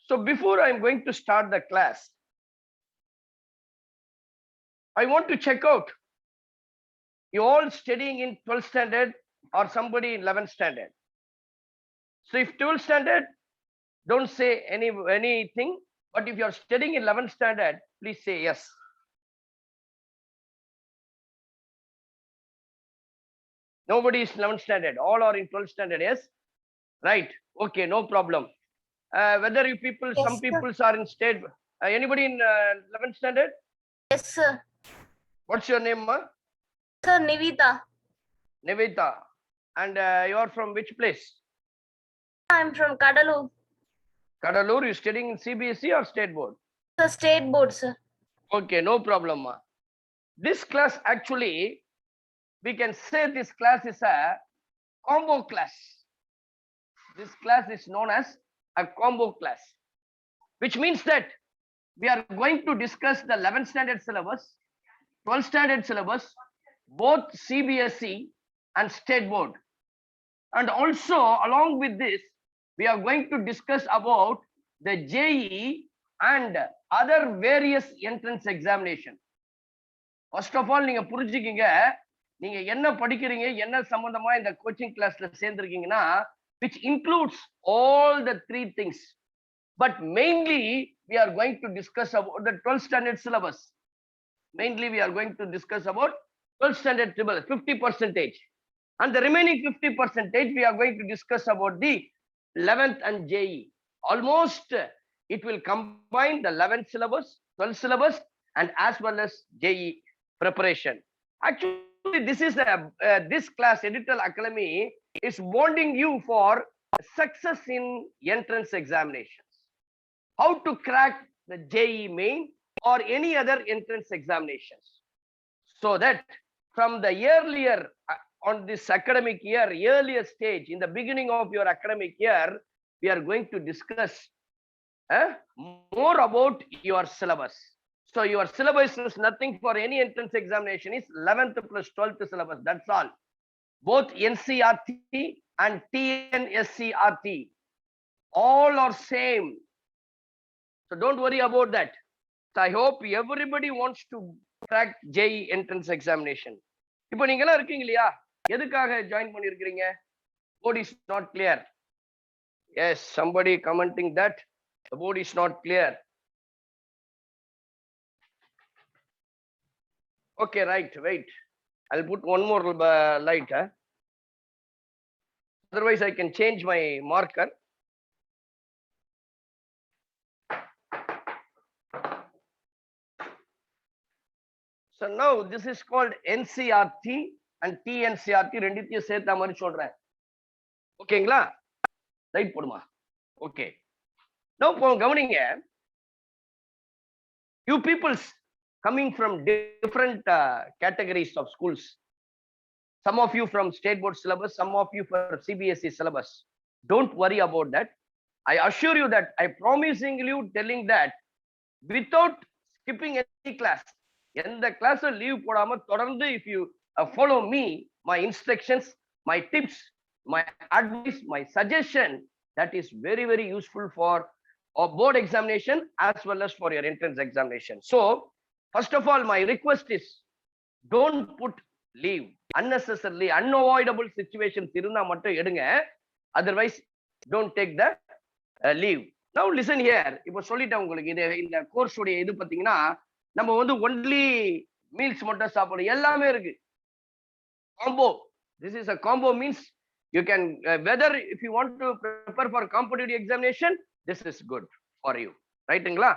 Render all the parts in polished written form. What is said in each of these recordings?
So before I'm going to start the class, I want to check out you all studying in 12th standard or somebody in 11th standard. So if 12th standard, don't say anything. But if you're studying in 11th standard, please say yes. Nobody is 11th standard. All are in 12th standard. Yes, right. Okay, no problem. Whether you people, Yes, some sir. people are in state. Anybody in 11th standard? Yes, sir. What's your name, ma? Sir, Nivita. Nivita. And you are from which place? I'm from Kadalur. Kadalur. You studying in CBSE or state board? Sir, state board, sir. Okay, no problem, ma. This class actually, we can say this class is a combo class. This class is known as a combo class, which means that we are going to discuss the 11th standard syllabus, 12th standard syllabus, both CBSE and state board. And also along with this, we are going to discuss about the JEE and other various entrance examination. First of all, நீங்க புரிஞ்சுக்கிங்க, நீங்க என்ன படிக்கிறீங்க, என்ன சம்பந்தமா இந்த coaching கிளாஸ்ல சேர்ந்திருக்கீங்கன்னா, which includes all the three things. But mainly, we are going to discuss about the 12th standard syllabus. Mainly, we are going to discuss about 12th standard syllabus, 50%. And the remaining 50%, we are going to discuss about the 11th and JEE. Almost, it will combine the 11th syllabus, 12th syllabus, and as well as JEE preparation. Actually, this is this class, Edital Academy, is bonding you for success in entrance examinations. How to crack the JEE main or any other entrance examinations. So that from the earlier, on this academic year, earlier stage, in the beginning of your academic year, we are going to discuss more about your syllabus. So your syllabus is nothing for any entrance examination, is 11th plus 12th syllabus, that's all. Both NCRT and TNSCRT, all are same. So don't worry about that. So I hope everybody wants to crack JEE entrance examination. இப்போ நீங்க எல்லாம் இருக்கீங்க இல்லையா, எதுக்காக join பண்ணிருக்கீங்க? Board is not clear. Yes, somebody commenting that the board is not clear. Okay, right, wait. I'll put one more light. Otherwise, I can change my marker. So now this is called NCRT and TNCRT. ரெண்டுத்தையும் சேர்த்த மாதிரி சொல்றேன். ஓகேங்களா? Right போடுமா? Okay. Now கவனிங்க. You peoples coming from different categories of schools. Some of you from state board syllabus, some of you for CBSE syllabus. Don't worry about that. I assure you that I promising you telling that without skipping any class. எந்த class leave போடாம தொடர்ந்து if you follow me, my instructions, my tips, my advice, my suggestion, that is very, very useful for a board examination as well as for your entrance examination. So first of all, my request is don't put leave unnecessarily. Unavoidable situations இருந்தா மட்டும் எடுங்க, otherwise don't take the leave. Now listen here. இப்போ சொல்லிட்டேன் உங்களுக்கு, இது இந்த course உடைய இது பாத்தீங்கன்னா நம்ம வந்து ஒன்லி மீல்ஸ் மட்டும் சாப்பிடும், எல்லாமே இருக்கு. Combo, this is a combo, means you can whether if you want to prepare for competitive examination, this is good for you, ரைட்டுங்களா?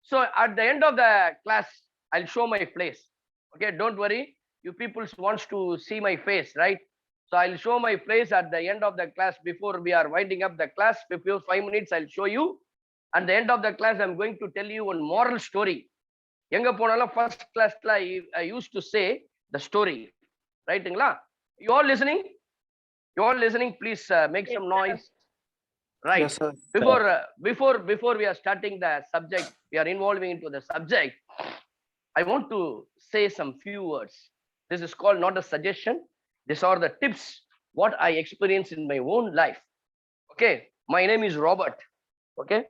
So at the end of the class, I'll show my face. Okay, don't worry, you people wants to see my face, right? So I'll show my face at the end of the class. Before we are winding up the class, before 5 minutes, I'll show you. At the end of the class, I'm going to tell you one moral story. எங்க போனாலும் first கிளாஸ்ல I used to say the story, ரைட்டுங்களா? You all listening? You all listening? Please make some noise. Right. Yes, sir. Before we are starting the subject, we are involving into the subject, I want to say some few words. This is called not a suggestion. These are the tips what I experienced in my own life. Okay, my name is Robert. Okay,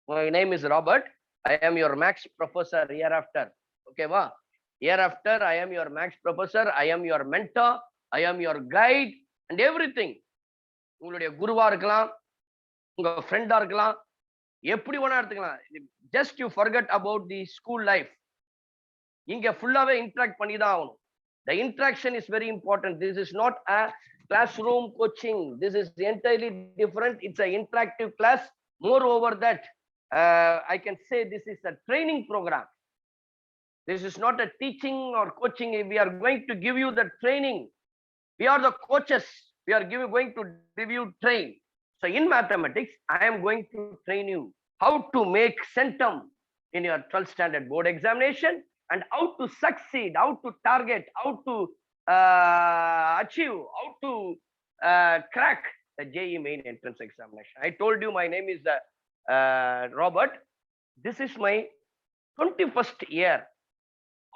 My name is Robert. I am your max professor hereafter. Okay, va? Hereafter, I am your max professor. I am your mentor. I am your guide and everything. உங்களுடைய குருவா இருக்கலாம், உங்க ஃப்ரெண்டா இருக்கலாம், எப்படி வேணா எடுத்துக்கலாம். Just you forget about the school life. இங்க ஃபுல்லாவே இன்டராக்ட் பண்ணி தான் ஆகணும். The interaction is very important. This is not a classroom coaching. This is entirely different. It's an interactive class. Moreover that, I can say this is a training program. This is not a teaching or coaching. We are going to give you the training. We are the coaches. We are going to give you train. So in mathematics, I am going to train you how to make centum in your 12th standard board examination, and how to succeed, how to target, how to achieve, how to crack the JEE main entrance examination. I told you my name is Robert. This is my 21st year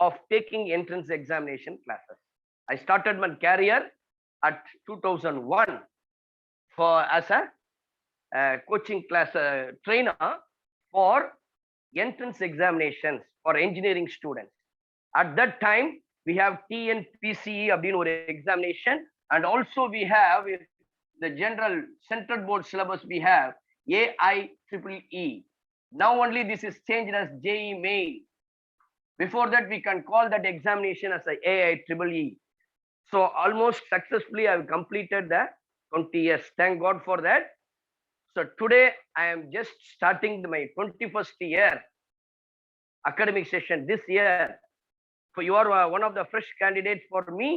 of taking entrance examination classes. I started my career at 2001 as a coaching class trainer for entrance examinations for engineering students. At that time, we have TNPCE அப்படின்னு ஒரு examination, and also we have the general central board syllabus. We have AIEEE. Now only this is changed as JEE main. Before that, we can call that examination as a AIEEE. So almost successfully, I have completed the 20 years. Thank God for that. So today I am just starting my 21st year academic session this year. So you are one of the fresh candidates for me,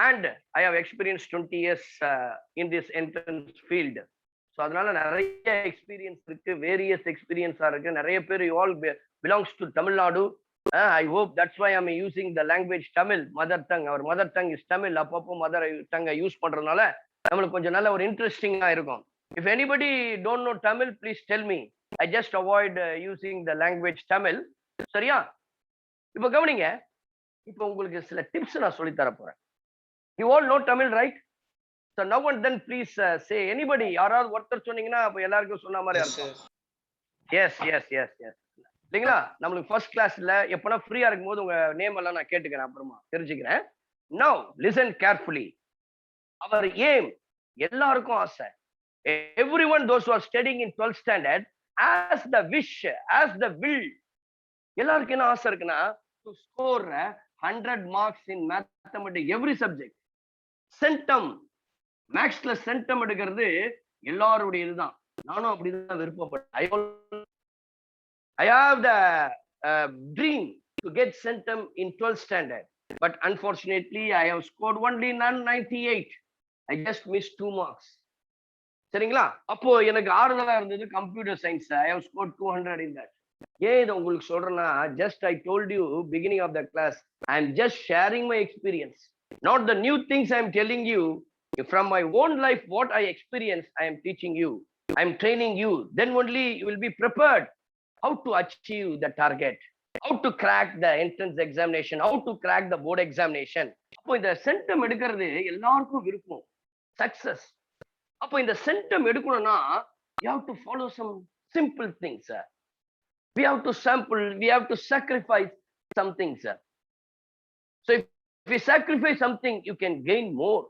and I have experienced 20 years in this entrance field. So அதனால நிறைய experience இருக்கு, various எக்ஸ்பீரியன்ஸா இருக்கு. நிறைய பேர் you all belongs to Tamil Nadu. I hope that's why I'm using the language Tamil, mother tongue. Our mother tongue is Tamil. அப்பப்போ mother tongue use பண்றதுனால நம்மளுக்கு கொஞ்சம் நல்ல ஒரு இன்ட்ரெஸ்டிங்கா இருக்கும். If anybody don't know Tamil, please tell me. I just avoid using the language Tamil. சரியா? இப்போ கவனிங்க. இப்போ உங்களுக்கு சில டிப்ஸ் நான் சொல்லி தர போறேன். You all know Tamil, right? So now and then please say anybody. யாராவது ஒருத்தர் சொன்னீங்கன்னா அப்ப எல்லாருக்கும் சொன்ன மாதிரி இருக்கும். Yes. இல்லைங்களா? நம்மளுக்கு ஃபர்ஸ்ட் கிளாஸ்ல எப்பனா ஃப்ரீயா இருக்கும்போது உங்க நேம் எல்லாம் நான் கேட்டுக்கிறேன், அப்புறமா தெரிஞ்சுக்கிறேன். Now listen carefully. Our aim, எல்லாருக்கும் ஆசை. Everyone, those who are studying in 12th standard, as the wish, as the will. எல்லாருக்கும் என்ன ஆசை இருக்குன்னா, to score 100 marks in mathematics, every subject. Centum, மேக்ஸ்ல centum எடுக்கிறது எல்லாருடைய இதுதான். நானும் அப்படிதான் விருப்பப்பட்டேன். I have the dream to get centum in 12th standard, but unfortunately I have scored only 98. I just missed 2 marks. சரிங்களா? அப்போ எனக்கு ஆறுதலா இருந்தது computer science. I have scored 200 in that. ஏன் இதை உங்களுக்கு சொல்றேன்னா, just I told you beginning of the class, I am just sharing my experience, not the new things I am telling you. From my own life, what I experienced, I am teaching you. I am training you. Then only you will be prepared how to achieve the target, how to crack the entrance examination, how to crack the board examination. அப்போ இந்த centum எடுக்கிறது எல்லாருக்கும் விருப்பம், success. அப்போ இந்த centum எடுக்கணும்னா you have to follow some simple things. We have to sample, we have to sacrifice some things. So if we sacrifice something, you can gain more.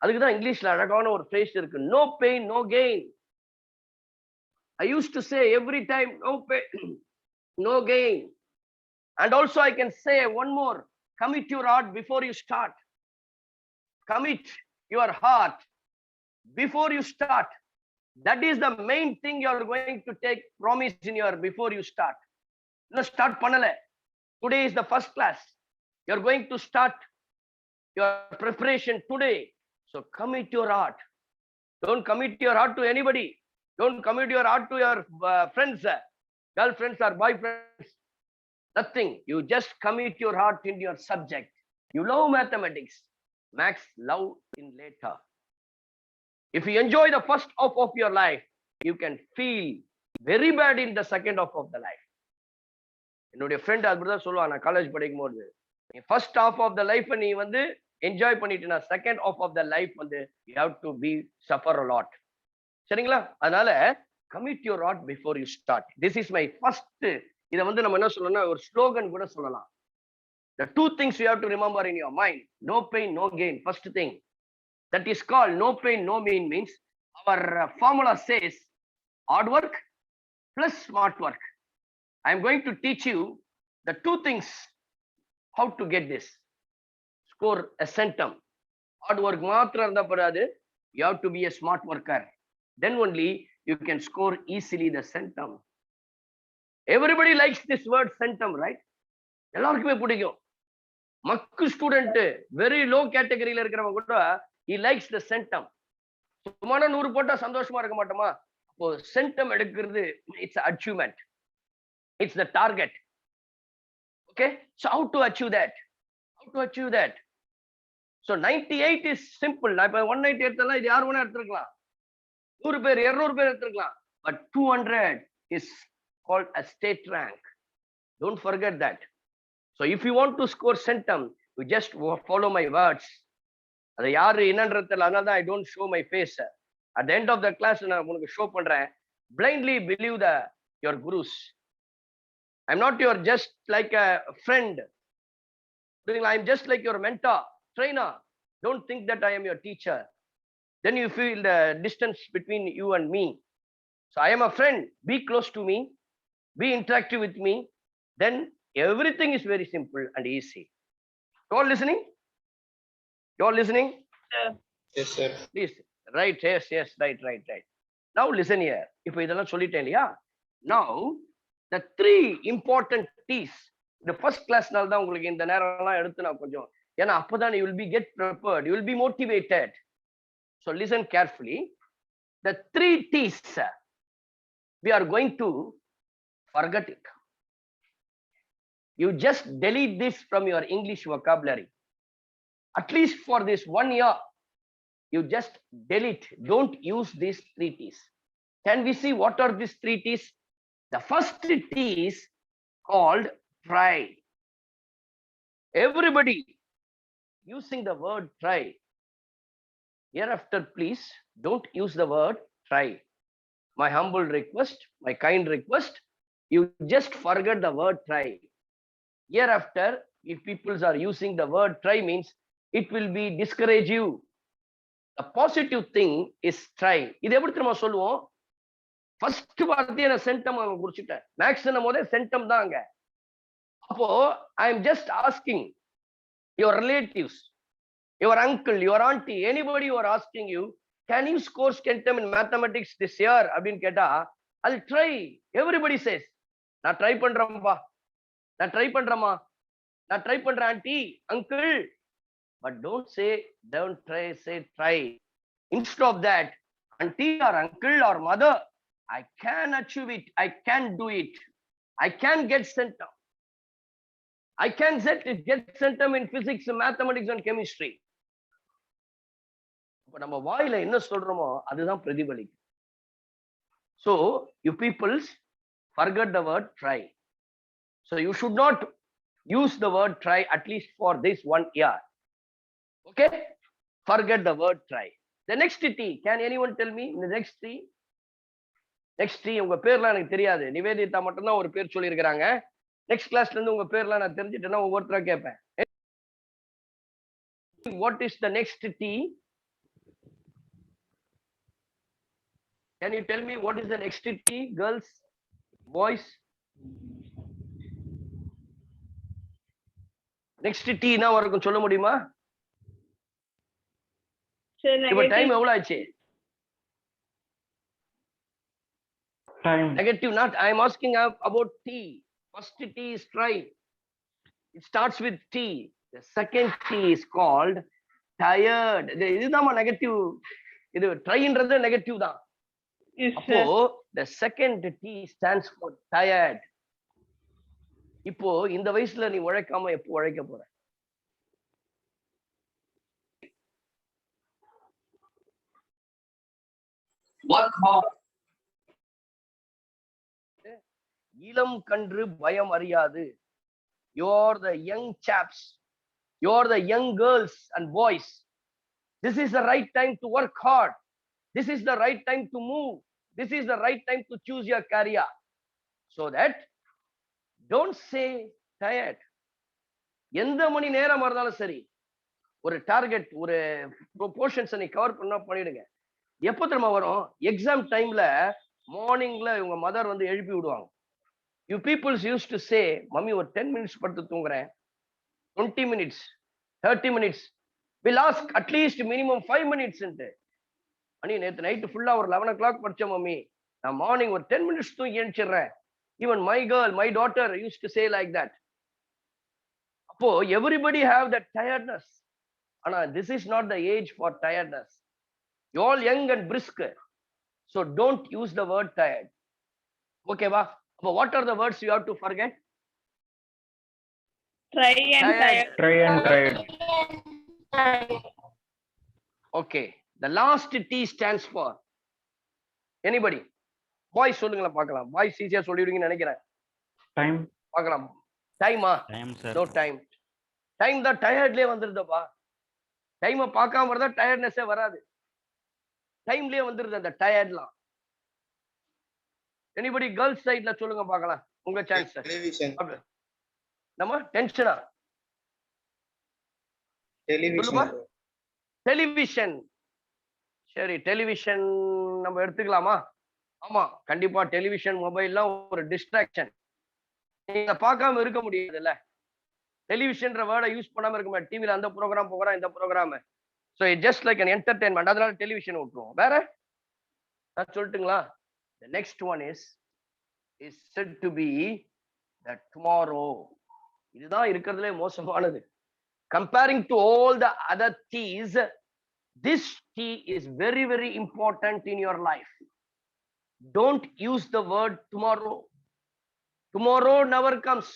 அதுக்கு தான் இங்கிலீஷ்ல அழகான ஒரு phrase இருக்கு, no pain no gain. I used to say every time, no pain no gain. And also I can say one more, commit your heart before you start. Commit your heart before you start. That is the main thing you are going to take promise in your before you start. No, start panala. Today is the first class. You are going to start your preparation today. So commit your heart. Don't commit your heart to anybody. Don't commit your heart to your friends, girlfriends or boyfriends. Nothing. You just commit your heart in your subject. You love mathematics. Max love in later. If you enjoy the first half of your life, you can feel very bad in the second half of the life. என்னுடைய friend அப்படிதான் சொல்லுவான், நான் college படிக்கும் போது, first half of the life நீ வந்து enjoy பண்ணிட்டு, second half of the life வந்து you have to be suffer a lot. சரிங்களா? அதனால commit your heart before you start. This is my first. இதை வந்து நம்ம என்ன சொல்லணும்னா ஒரு ஸ்லோகன் கூட சொல்லலாம். The two things you have to remember in your mind: no pain, no gain. First thing that is called no pain, no gain means our formula says hard work plus smart work. I am going to teach you the two things how to get this. Score a centum. Hard work மாத்திரம் இருந்தா போறாது. You have to be a smart worker. Then only you can score easily the centum. Everybody likes this word centum, right? எல்லாருக்குமே பிடிக்கும். மக்கு student very low கேட்டகரியில இருக்கிறவங்க கூட he likes the centum. சும்மான 100 போட்டா சந்தோஷமா இருக்க மாட்டோமா? அப்போ centum எடுக்கிறது it's achievement. It's the target. Okay, so how to achieve that? How to achieve that? So 98 is simple. நான் இப்ப 190 எடுத்தா இது யார் வேணா எடுத்துக்கலாம். 100 பேர் 200 பேர் எடுத்துக்கலாம். But 200 is called a state rank. Don't forget that. So if you want to score centum, you just follow my words. அது யாரு என்னன்றதுல அதனால தான் I don't show my face. At the end of the class நான் உங்களுக்கு show பண்றேன். Blindly believe your gurus. I'm not your just like a friend. I'm just like your mentor, trainer. Don't think that I am your teacher. Then you feel the distance between you and me. So I am a friend. Be close to me. Be interactive with me. Then everything is very simple and easy. You all listening? You all listening? Yes, sir. Please. Right. Yes. Right. Now listen here. If இதெல்லாம் சொல்லிட்டேன் இல்லையா? Now the three important T's. The first class நாள் தான் உங்களுக்கு இந்த நேரம்லாம் எடுத்து நான் கொஞ்சம் ஏன்னா அப்பதான் you will be get prepared. You will be motivated. So listen carefully. The three T's. We are going to forget it. You just delete this from your English vocabulary. At least for this 1 year, you just delete. Don't use these three T's. Can we see what are these three T's? The first T is called try. Everybody using the word try. Hereafter, please don't use the word try. My humble request, my kind request, you just forget the word try. Hereafter, if people are using the word try means it will be discourage you. The positive thing is try. இது எப்படி தெரியுமா சொல்லுவோம்? First வார்த்தையை நான் centum அங்க குறிச்சிட்டேன். Maximum போதே centum தான் அங்க. அப்போ I am just asking your relatives, your uncle, your auntie, anybody who are asking you, can you score centum in mathematics this year? அப்படின்னு கேட்டா I'll try. Everybody says, நான் ட்ரை பண்றேன்பா, நான் try பண்றேமா, நான் try பண்றேன் aunty, uncle. But don't try, say try. Instead of that, auntie or uncle or mother, I can achieve it. I can do it. I can get centum. I can get centum in physics, mathematics and chemistry. இப்ப நம்ம வாயில என்ன சொல்றோமோ அதுதான் பிரதிபலிக்கும். So you peoples forget the word try. So you should not use the word try at least for this 1 year. Okay? Forget the word try. The next T, can anyone tell me the next T? Next T, உங்க பேர்லாம் எனக்கு தெரியாது. நிவேதிதா மட்டும் தான் ஒரு பேர் சொல்லி இருக்காங்க. நெக்ஸ்ட் கிளாஸ்ல இருந்து உங்க பேர்லாம் நான் தெரிஞ்சிட்டேன்னா ஒவ்வொருத்தரா கேட்பேன். What is the next T? Can you tell me what is the next T, girls, boys? Next T என்ன வரைக்கும் சொல்ல முடியுமா? இப்ப டைம் எவ்வளவு ஆச்சு? Negative, not. I am asking about T. First T is try. It starts with T. The second T is called tired. இதுதான் negative. இது ட்ரைன்றது negative தான். அப்போ the second T stands for tired. இப்போ இந்த வயசுல நீ உழைக்காம எப்போ உழைக்க போற? Work hard. இளம் கன்று பயம் அறியாது. You're the young chaps. You're the young girls and boys. This is the right time to work hard. This is the right time to move. this is the right time to choose your career. So that don't say tired. எந்த மணி நேரம் இருந்தாலும் சரி, ஒரு target, ஒரு portions நீ cover பண்ணா பண்ணிடுங்க. எப்போ தெரியுமா வரும்? எக்ஸாம் டைம்ல மார்னிங்ல உங்க மதர் வந்து எழுப்பி விடுவாங்க. You peoples use to say, mummy ஒரு 10 மினிட்ஸ் படுத்து தூங்குறேன், 20 minutes, 30 minutes, will ask at least minimum 5 minutes. மணி நேற்று நைட்டு ஃபுல்லா ஒரு 11 o'clock படிச்சேன் மம்மி, நான் மார்னிங் ஒரு 10 மினிட்ஸ் தூங்கி எழுச்சிடுறேன். Even my girl, my daughter use to say like that. அப்போ எவ்ரிபடி ஹேவ் தட் டயர்ட்னஸ். ஆனா this is not the age for tiredness. You all young and brisk, so don't use the word tired. Okay va? But what are the words you have to forget? Try and tired. Try and tired. Okay, the last T stands for anybody. Boys சொல்லுங்களா பார்க்கலாம். Boys ஈஸியா சொல்லிடுவீங்கன்னு நினைக்கிறேன். Time. பார்க்கலாம். டைமா? Time, sir. No time. Time தான் டயர்ட்லயே வந்துருதப்பா. டைமை பார்க்காம இருந்தா டயர்ட்னஸே வராது. டைம்லயே வந்துருது அந்த டயர்ட்லாம். எனிபடி கேர்ள்ஸ் சைட்ல சொல்லுங்க பார்க்கலாம், உங்க சான்ஸ். டெலிவிஷன். நம்ம டென்ஷனா? டெலிவிஷன். டெலிவிஷன். சரி, டெலிவிஷன் நம்ம எடுத்துக்கலாமா? ஆமா, கண்டிப்பா டெலிவிஷன், மொபைல்லாம் ஒரு டிஸ்ட்ராக்ஷன். நீங்க பார்க்காம இருக்க முடியாதுல்ல. டெலிவிஷன்ற வேர்டை யூஸ் பண்ணாம இருக்க முடியாது. டிவில அந்த ப்ரோக்ராம் போகிறா, இந்த program. So it just like an entertainment. அதனால டெலிவிஷன் விட்டுருவோம். வேற நான் சொல்லட்டுங்களா? The next one is said to be the tomorrow. இதுதான் இருக்கிறதுலே மோசமானது. Comparing to all the other T's, this T is very, very important in your life. Don't use the word tomorrow. Tomorrow never comes.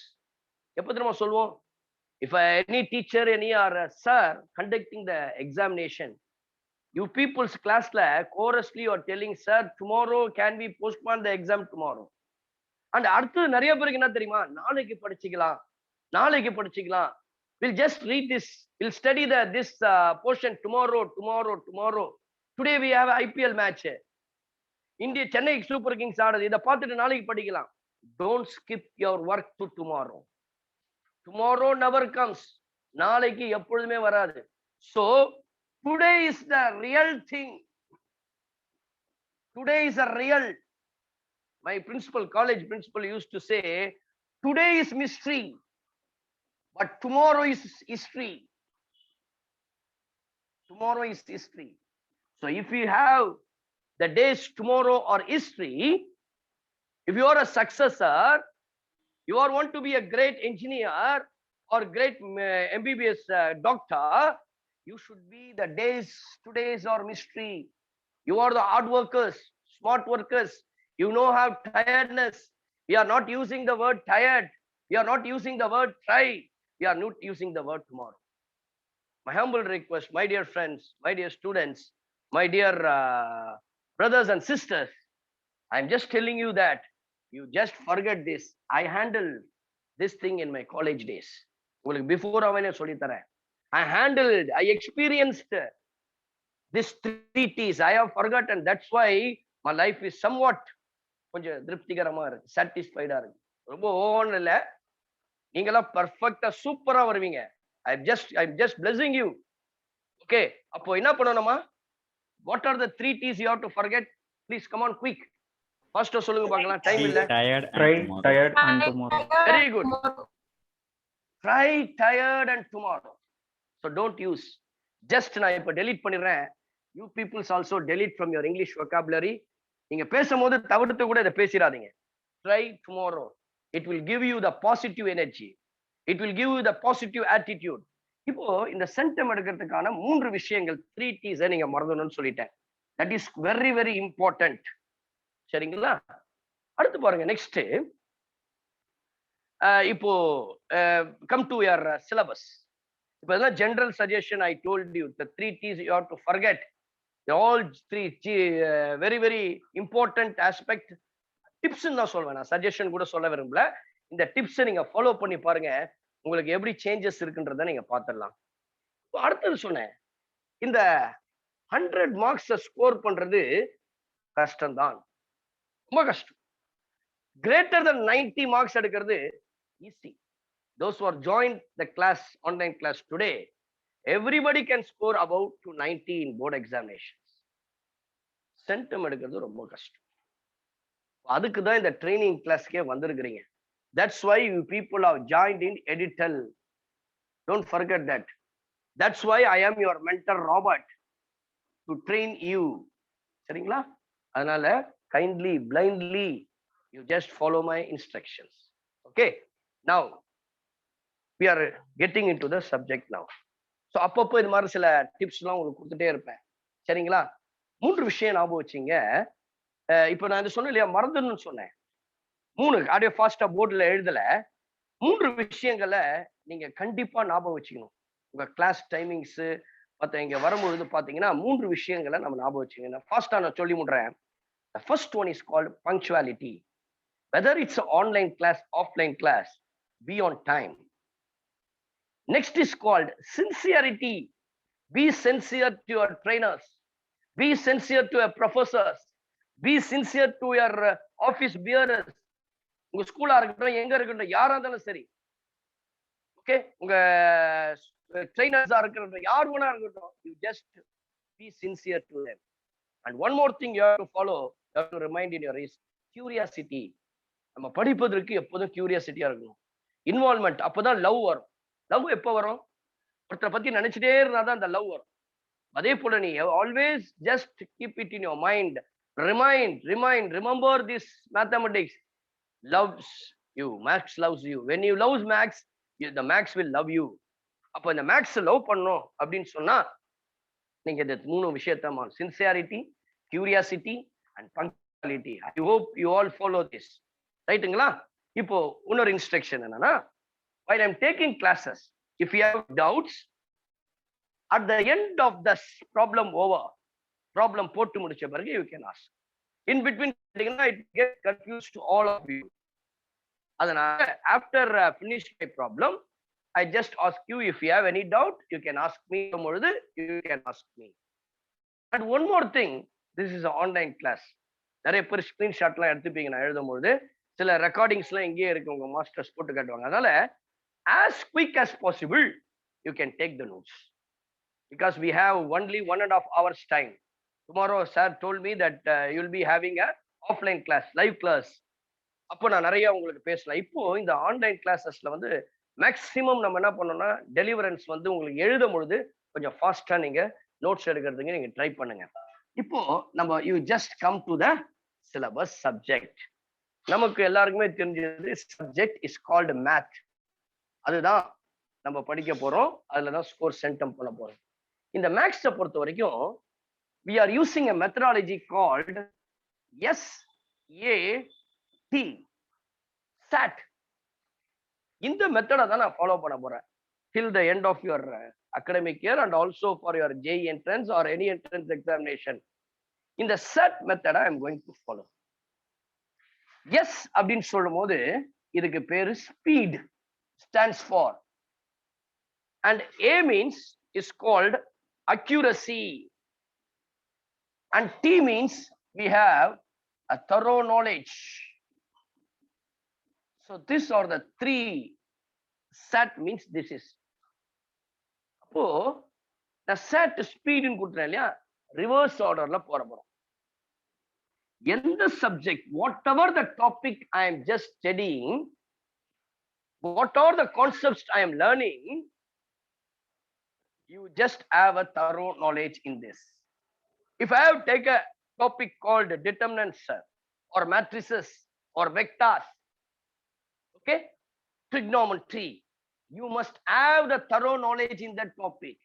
எப்போ தெரியுமா சொல்லுவோம்? If any teacher, any or sir conducting the examination, you people's class la chorously are telling, sir, tomorrow can we postpone the exam tomorrow? And அடுத்து நிறைய பேருக்கு என்ன தெரியுமா? நாளைக்கு படிச்சுக்கலாம், நாளைக்கு படிச்சுக்கலாம். We'll just read this, we'll study this portion tomorrow. Today we have IPL match. India Chennai Super Kings ஆடுது, இதை பார்த்துட்டு நாளைக்கு படிக்கலாம். Don't skip your work to tomorrow. Tomorrow never comes. நாளைக்கு எப்பொழுதுமே வராது. So today is the real thing. Today is a real. My college principal used to say, today is mystery, but tomorrow is history. Tomorrow is history. So if you have the days tomorrow or history, if you are a successor, you are want to be a great engineer or great MBBS doctor, you should be the days, today's or mystery. You are the hard workers, smart workers. You know have tiredness. We are not using the word tired. We are not using the word try. We are not using the word tomorrow. My humble request, my dear friends, my dear students, my dear brothers and sisters, I'm just telling you that you just forget this. I handled this thing in my college days. உங்களுக்கு before அவனே சொல்லி தரேன். I experienced this 3 T's. I have forgotten. That's why my life is somewhat கொஞ்சம் திருப்திகரமா இருக்கு, சாட்டிஸ்ஃபைடா இருக்கு. ரொம்ப oven இல்ல, நீங்களாம் பர்ஃபெக்டா சூப்பரா வருவீங்க. I'm just blessing you. Okay, அப்போ என்ன பண்ணணுமா? What are the 3 T's you have to forget? Please come on quick. First சொல்லுங்க பார்க்கலாம், டைம் இல்ல. Tired Try, and tomorrow. tired and tomorrow. Very good. Try, tired and tomorrow. So don't use. Just நான் இப்ப delete பண்ணிடுறேன். You peoples also delete from your English vocabulary. நீங்க பேசும்போது தவிர்த்து கூட இதை பேசிடாதீங்க. Try tomorrow. It will give you the positive energy. It will give you the positive attitude. இப்போ இந்த சென்டம் எடுக்கிறதுக்கான 3 விஷயங்கள் 3 T's நீங்க மறந்துடணும்னு சொல்லிட்டேன். That is very, very important. சரிங்களா? அடுத்து பாருங்க, நெக்ஸ்ட் இப்போ கம் டு யுவர் சிலபஸ். இப்போ இதெல்லாம் general suggestion. I told you the 3 T's you have to forget. All 3 very, very important aspect. Tips தான் சொல்வேன், நான் சஜஷன் கூட சொல்ல விரும்பல. இந்த டிப்ஸை நீங்க ஃபாலோ பண்ணி பாருங்க, உங்களுக்கு எப்படி சேஞ்சஸ் இருக்குன்றத நீங்க பார்த்துடலாம். இப்போ அடுத்தது சொன்னேன், இந்த 100 மார்க்ஸ் ஸ்கோர் பண்றது கஷ்டம்தான். ரொம்ப கஷ்டம். greater than 90 marks எடுக்கிறது easy. Those who are joined the class, online class today, everybody can score about to 90 in board examinations. Centum எடுக்கிறது ரொம்ப கஷ்டம். அதுக்கு தான் இந்த ட்ரைனிங் கிளாஸ்க்கே வந்திருக்கிறீங்க. That's why you people have joined in Edital. Don't forget that. That's why I am your mentor Robert to train you. சரிங்களா? அதனால kindly, blindly, you just follow my instructions. Okay? Now, we are getting into the subject now. So, அப்பப்போ இது மாதிரி சில டிப்ஸ்லாம் உங்களுக்கு கொடுத்துட்டே இருப்பேன். சரிங்களா? 3 விஷயம் ஞாபகம் வச்சுங்க. இப்போ நான் சொன்னேன் இல்லையா, மறந்துன்னு சொன்னேன். 3 அப்படியே ஃபாஸ்டா போர்டில் எழுதல. 3 விஷயங்களை நீங்க கண்டிப்பா ஞாபகம் வச்சுக்கணும். உங்க கிளாஸ் டைமிங்ஸ் மற்ற இங்க வரும்பொழுது பாத்தீங்கன்னா 3 விஷயங்களை நம்ம ஞாபகம் வச்சுக்கணும். ஃபாஸ்டா நான் சொல்லி முடுறேன். The first one is called punctuality. Whether it's an online class, offline class, be on time. Next is called sincerity. Be sincere to your trainers. Be sincere to your professors. Be sincere to your office bearers. உங்க ஸ்கூலா இருக்கட்டும், எங்க இருக்கட்டும், யாரா இருந்தாலும் சரி. Okay, உங்க ட்ரெயினர்ஸா இருக்கட்டும், யார் வேணா இருக்கட்டும், you just be sincere to them. And one more thing you have to follow, you have to remind in your is curiosity. நம்ம படிப்பதற்கு எப்போதும் கியூரியாசிட்டியா இருக்கணும். இன்வால்வ்மெண்ட், அப்பதான் லவ் வரும். லவ் எப்போ வரும்? ஒருத்தரை பத்தி நினைச்சிட்டே இருந்தாதான் அந்த லவ் வரும். அதே போல நீ always just keep it in your mind. Remember this mathematics loves you. Max loves you. When you love Max, the Max will love you. அப்ப இந்த மேக்ஸ் லவ் பண்ணணும் அப்படின்னு சொன்னா நீங்க இந்த 3 விஷயத்த sincerity, curiosity and punctuality. I hope you all follow this. ரைட்டுங்களா? இப்போ இன்னொரு இன்ஸ்ட்ரக்ஷன் என்னன்னா, while I'm taking classes, if you have doubts, at the end of the problem over, problem போட்டு முடிச்ச பிறகு you can ask. In between it gets confused to all of you. அதனால after finish my problem, I just ask you, if you have any doubt, you can ask me. பொழுது you can ask me. And one more thing, this is an online class. நிறைய பேர் ஸ்கிரீன்ஷாட்லாம் எடுத்துப்பீங்க நான் எழுதும்போது. சில ரெக்கார்டிங்ஸ்லாம் இங்கேயே இருக்கு, உங்க மாஸ்டர்ஸ் போட்டு காட்டுவாங்க. அதனால as quick as possible you can take the notes, because we have only 1.5 hours time. Tomorrow sir told me that you'll be having a offline class, live class. அப்போ நான் நிறைய உங்களுக்கு பேசலாம். இப்போ இந்த ஆன்லைன் கிளாஸஸ்ல வந்து மேக்சிமம் நம்ம என்ன பண்ணோம்னா, டெலிவரன்ஸ் வந்து உங்களுக்கு எழுதும் பொழுது கொஞ்சம் ஃபாஸ்டா நீங்க நோட்ஸ் எடுக்கிறதுக்கு நீங்க ட்ரை பண்ணுங்க. இப்போ நம்ம you just come to the syllabus subject. நமக்கு எல்லாருக்குமே தெரிஞ்சது சப்ஜெக்ட் இஸ் கால்டு மேத். அதுதான் நம்ம படிக்க போறோம். அதுலதான் ஸ்கோர் சென்டம் பண்ண போறோம். இந்த மேக்ஸை பொறுத்த வரைக்கும் we are using a methodology called SAT. SAT. இந்த மெத்தடை தான் நான் ஃபாலோ பண்ண போறேன் till the end of your academic year and also for your JEE entrance or any entrance examination. இந்த SAT method I am going to follow. Yes அப்படின்னு சொல்லும் போது இதுக்கு பேரு speed, stands for, and A means is called accuracy, and T means we have a thorough knowledge. So these are the 3. SAT means this is. அப்போ நான் SAT speed கொடுத்துறேன் இல்லையா, reverse ஆர்டர்ல போறோம். எந்த subject, what ever the topic I am just studying, what are the concepts I am learning, you just have a thorough knowledge in this. If I have taken a topic called determinants or matrices or vectors, okay, trigonometry, you must have the thorough knowledge in that topic.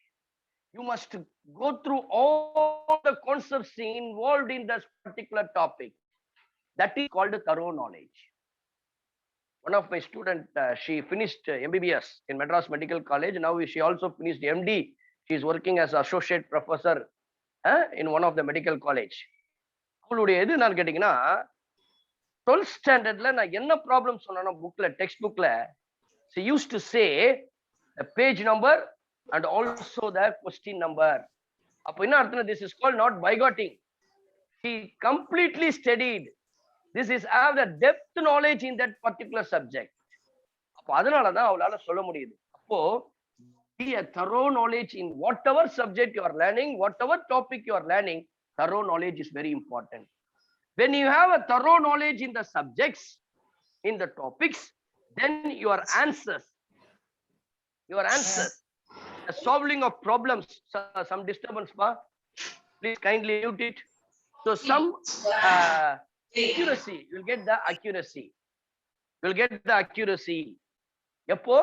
You must go through all the concepts involved in this particular topic. That is called thorough knowledge. One of my students, she finished MBBS in Madras Medical College. Now she also finished MD. She is working as associate professor in one of the medical college. அவளுடைய எது நான் கேட்டீங்கன்னா, 12th standardல நான் என்ன problem சொன்னா புக்ல, text புக்ல, she used to say the page number and also the question number. அப்போ என்ன அர்த்தம்? This is called not bigoting. She completely studied This is have the depth knowledge in that particular subject. அப்போ அதனாலதான் அவளால சொல்ல முடியுது. அப்போ be a thorough knowledge in whatever subject you are learning, whatever topic you are learning, thorough knowledge is very important. When you have a thorough knowledge in the subjects, in the topics, then your answers, the solving of problems, some disturbance, please kindly mute it. So some accuracy, you'll get the accuracy. எப்போ?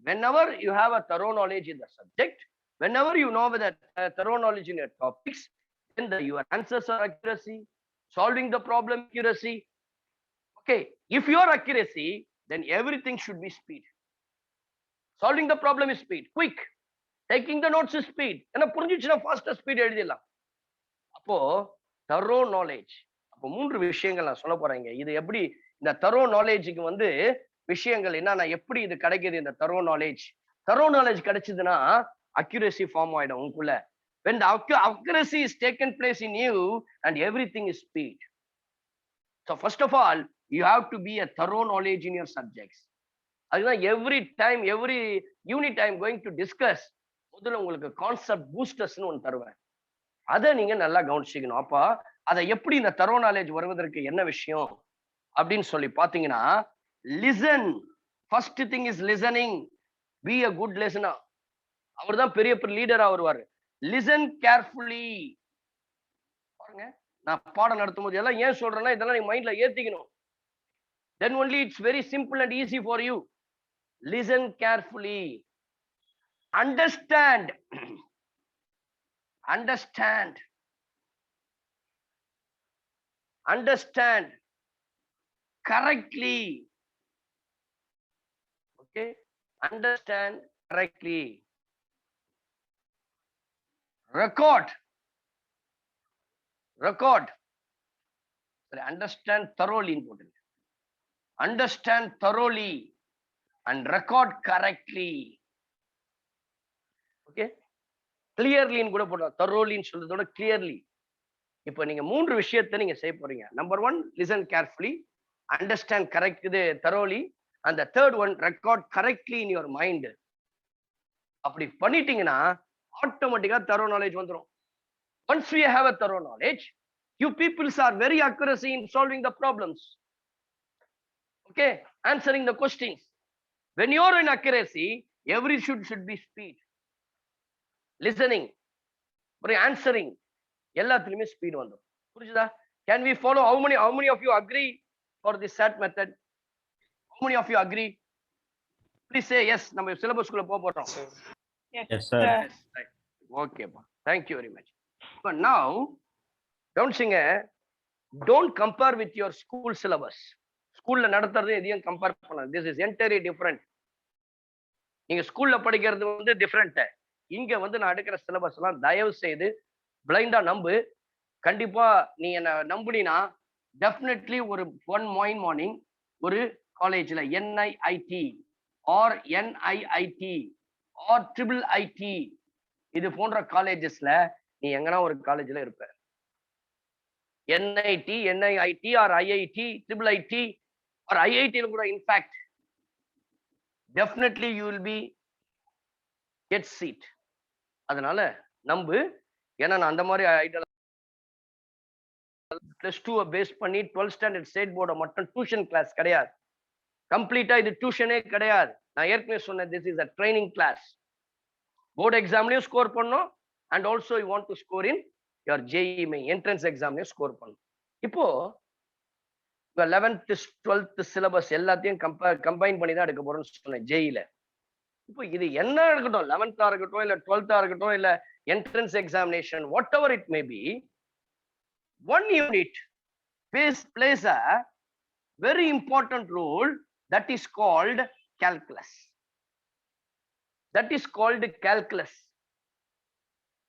Whenever you have a thorough knowledge in the subject, whenever you know that thorough knowledge in your topics, then your answers are accuracy, solving the problem accuracy. Okay, if you are accuracy, then everything should be speed. Solving the problem is speed, quick. Taking the notes is speed. என்ன புரிஞ்சிச்சுனா faster speed எழுதிடலாம். அப்போ thorough knowledge. அப்போ மூன்று விஷயங்கள் நான் சொல்ல போறேங்க. இது எப்படி இந்த thorough knowledgeக்கு வந்து விஷயங்கள் என்னன்னா எப்படி இது கிடைக்குது இந்த thorough knowledge கிடைச்சதுன்னா accuracy form ஆயிடும் உங்களுக்குள்ள. When the accuracy is taken place in you and everything is speed. So first of all, you have to be a thorough knowledge in your subjects. அதுதான் every time, every unit I am going to discuss, முதல்ல உங்களுக்கு concept பூஸ்டர்ஸ்னு ஒன்று தருவேன். அதை நீங்க நல்லா கவனிச்சுக்கணும். அப்ப அதை எப்படி இந்த thorough knowledge வருவதற்கு என்ன விஷயம் அப்படின்னு சொல்லி பாத்தீங்கன்னா, listen. First thing is listening. Be a good listener. அவர் தான் பெரிய லீடரா வருவாரு. Listen carefully. பாருங்க, நான் பாடம் நடத்தும் போது எல்லாம் ஏன் சொல்றேன்னா இதெல்லாம் நீங்க மைண்ட்ல ஏத்திக்கணும். Then only it's very simple and easy for you. Listen carefully. Understand. Understand correctly. Okay, understand correctly. Record. Sorry, understand thoroughly important. Understand thoroughly and record correctly. Okay, clearly கூட போடலாம். thoroughly சொல்றதோட clearly. இப்போ நீங்க மூன்று விஷயத்தை நீங்க செய்ய போறீங்க. Number 1, listen carefully, understand thoroughly, and the third one, record correctly in your mind. அப்படி பண்ணிட்டீங்கன்னா ஆட்டோமேட்டிக்கா thorough knowledge வந்துரும். Once we have a thorough knowledge, you peoples are very accuracy in solving the problems. Okay, answering the questions. When you are in accuracy, every should be speed. Listening, answering, எல்லாத்துலயுமே speed வந்துரும். புரியுதா? Can we follow? How many of you agree for this SAT method? How many of you agree? Please say yes. நம்ம சிலபஸ்க்குள்ள போறோம். Yes sir. Yes, right. Okay, thank you very much. But now, don't compare with your school syllabus. ஸ்கூல்ல நடத்துறது எதையும் compare பண்ணாது. This is entirely different. நீங்க ஸ்கூல்ல படிக்கிறது வந்து டிஃபரெண்ட். இங்க வந்து நான் எடுக்கிற சிலபஸ் எல்லாம் தயவு செய்து பிளைண்டா நம்பு. கண்டிப்பா நீ என்ன நம்புனீனா டெஃபினெட்லி ஒரு ஒன் மார்னிங் ஒரு காலேஜ்ல NIIT or NIIT or IIIT இது போன்ற காலேஜஸ்ல நீ எங்கன்னா ஒரு காலேஜ்ல இருப்ப. NIT, NIIT or IIT, IIIT or IIT கூட in fact definitely you will be get seat. அதனால நம்பு. ஏன்னா நான் அந்த மாதிரி ஐடியா +2 பேஸ் பண்ணி 12th ஸ்டாண்டர்ட் ஸ்டேட் போர்டை மட்டும் டியூஷன் கிளாஸ் கிடையாது. கம்ப்ளீட்டா இது டியூஷனே கிடையாது. நான் ஏற்கனவே சொன்னேன், this is a training class. Board எக்ஸாம்லயும் ஸ்கோர் பண்ணணும் and also you want to score in your JEE main entrance எக்ஸாம்லயும் ஸ்கோர் பண்ணணும். இப்போ 11th 12th சிலபஸ் எல்லாத்தையும் கம்பைன் பண்ணி தான் எடுக்க போறோம்னு சொன்னேன் JEE-ல. இப்போ இது என்ன இருக்கட்டும், 11th இருக்கட்டும் இல்ல 12th இருக்கட்டும் இல்ல entrance examination, whatever it may be, one unit plays a very important role, that is called calculus.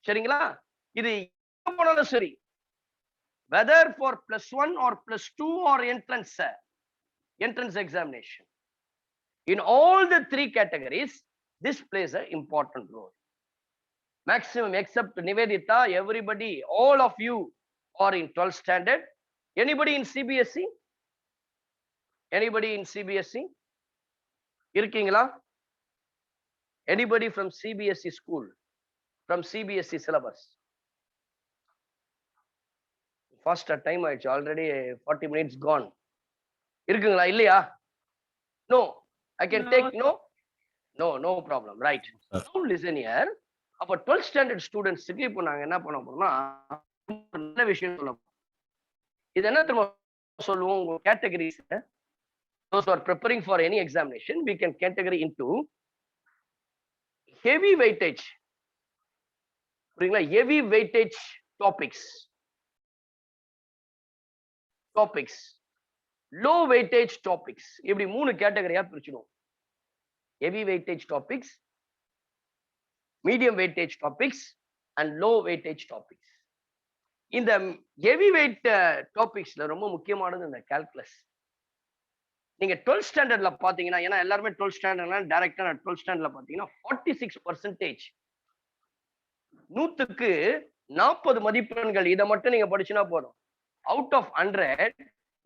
சரிங்களா? இது போனாலும் சரி, whether for +1 or +2 or entrance examination, in all the 3 categories, this plays an important role. Maximum except Nivedita, everybody, all of you are in 12th standard Anybody in CBSE? Anybody in CBSE? இருக்கீங்களா? Anybody from CBSE school? From CBSE syllabus? Faster time ஆயிடுச்சு, already 40 minutes gone. இருக்குங்களா? இல்லையா? No. I can take no? No problem. Right. Now listen here. அப்ப 12th standard ஸ்டூடெண்ட்ஸ்க்கு இப்போ நாங்க என்ன பண்ண போறோம்னா நல்ல விஷயம் சொல்ல போறோம். இது என்ன தெரியுமா சொல்லுவோம், உங்க categories those who are preparing for any examination we can category into heavy weightage. புரியுங்களா? heavy weightage topics, low weightage topics, இப்படி மூணு கேட்டகரியா பிரிச்சிடுவோம். heavy weightage topics, medium weightage topics and low weightage topics. இந்த heavy weight topicsல ரொம்ப முக்கியமானது இந்த calculus. நீங்க 12th ஸ்டாண்டர்ட்ல பாத்தீங்கன்னா, ஏன்னா எல்லாருமே 12th ஸ்டாண்டர்ட்ல டைரக்டா 12th ஸ்டாண்டர்ட்ல பாத்தீங்கன்னா 46% 100க்கு 40 மதிப்பெண்கள். இதை மட்டும் நீங்க படிச்சுனா போதும். Out of 100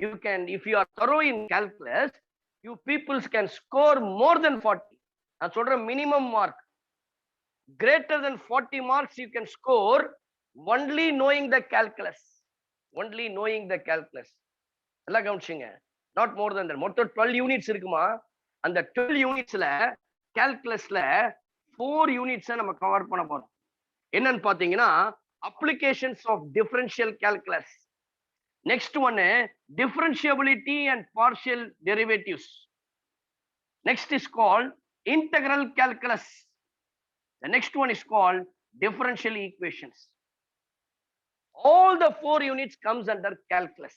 you can, if you are thorough in calculus, you peoples can score more than 40. நான் சொல்றேன் minimum mark greater than 40 marks you can score only knowing the calculus. Only knowing the calculus. எல்லாம் கவனிச்சுங்க. Not more than that. மொத்தம் 12 units இருக்குமா, அந்த 12 unitsல calculusல 4 units நம்ம cover பண்ண போறோம். என்னன்னு பாத்தீங்கன்னா applications of differential calculus. Next one differentiability and partial derivatives. Next is called integral calculus. The next one is called differential equations. All the 4 units comes under calculus.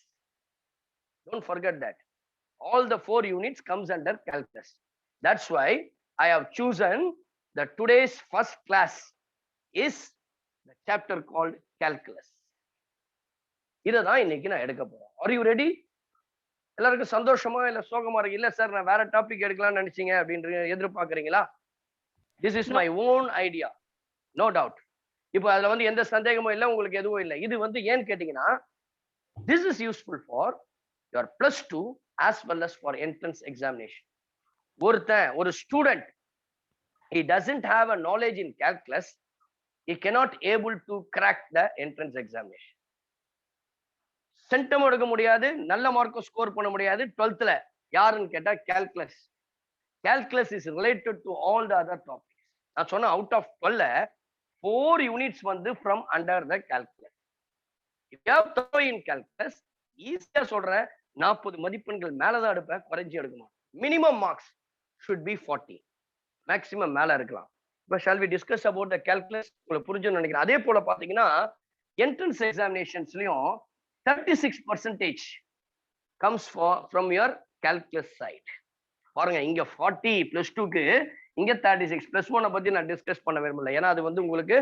Don't forget that. All the 4 units comes under calculus. That's why I have chosen the today's first class is the chapter called calculus. இதுதான் இன்னைக்கு நான் எடுக்க போறேன். Are you ready? எல்லாருக்கும் சந்தோஷமா இல்ல சோகமா இருக்கு? இல்ல சார் நான் வேற டாபிக் எடுக்கலாம்னு நினைச்சீங்க அப்படின்னு எதிர்பார்க்கறீங்களா? This is my own idea. No doubt. இப்போ அதுல வந்து எந்த சந்தேகமும் இல்லை, உங்களுக்கு எதுவும் இல்லை. இது வந்து ஏன்னு கேட்டீங்கன்னா this is useful for your +2 as well as for entrance examination. ஒரு student, he doesn't have a knowledge in calculus, he cannot able to crack the entrance examination. Centum எடுக்க முடியாது, நல்ல மார்க்கும் ஸ்கோர் பண்ண முடியாது 12th யாருன்னு கேட்டா calculus. Calculus is related to all the other topics. நான் சொன்ன out of 12 4 units வந்து from under the calculus. If you have thorough in calculus, ஈஸியா சொல்றேன் 40 மதிப்பெண்கள் மேலதான் எடுப்பேன், குறைஞ்சி எடுக்குமா. Minimum marks should be 40. Maximum மேல இருக்கலாம். But shall we discuss about the calculus? உங்களுக்கு புரிஞ்சுன்னு நினைக்கிறேன். அதே போல பாத்தீங்கன்னா entrance examinationsலயும் 36% comes from your calculus side. பாருங்க, இங்க 40 +2க்கு இங்க 36 +1 பத்தி நான் டிஸ்கஸ் பண்ண விரும்பல, ஏன்னா அது வந்து உங்களுக்கு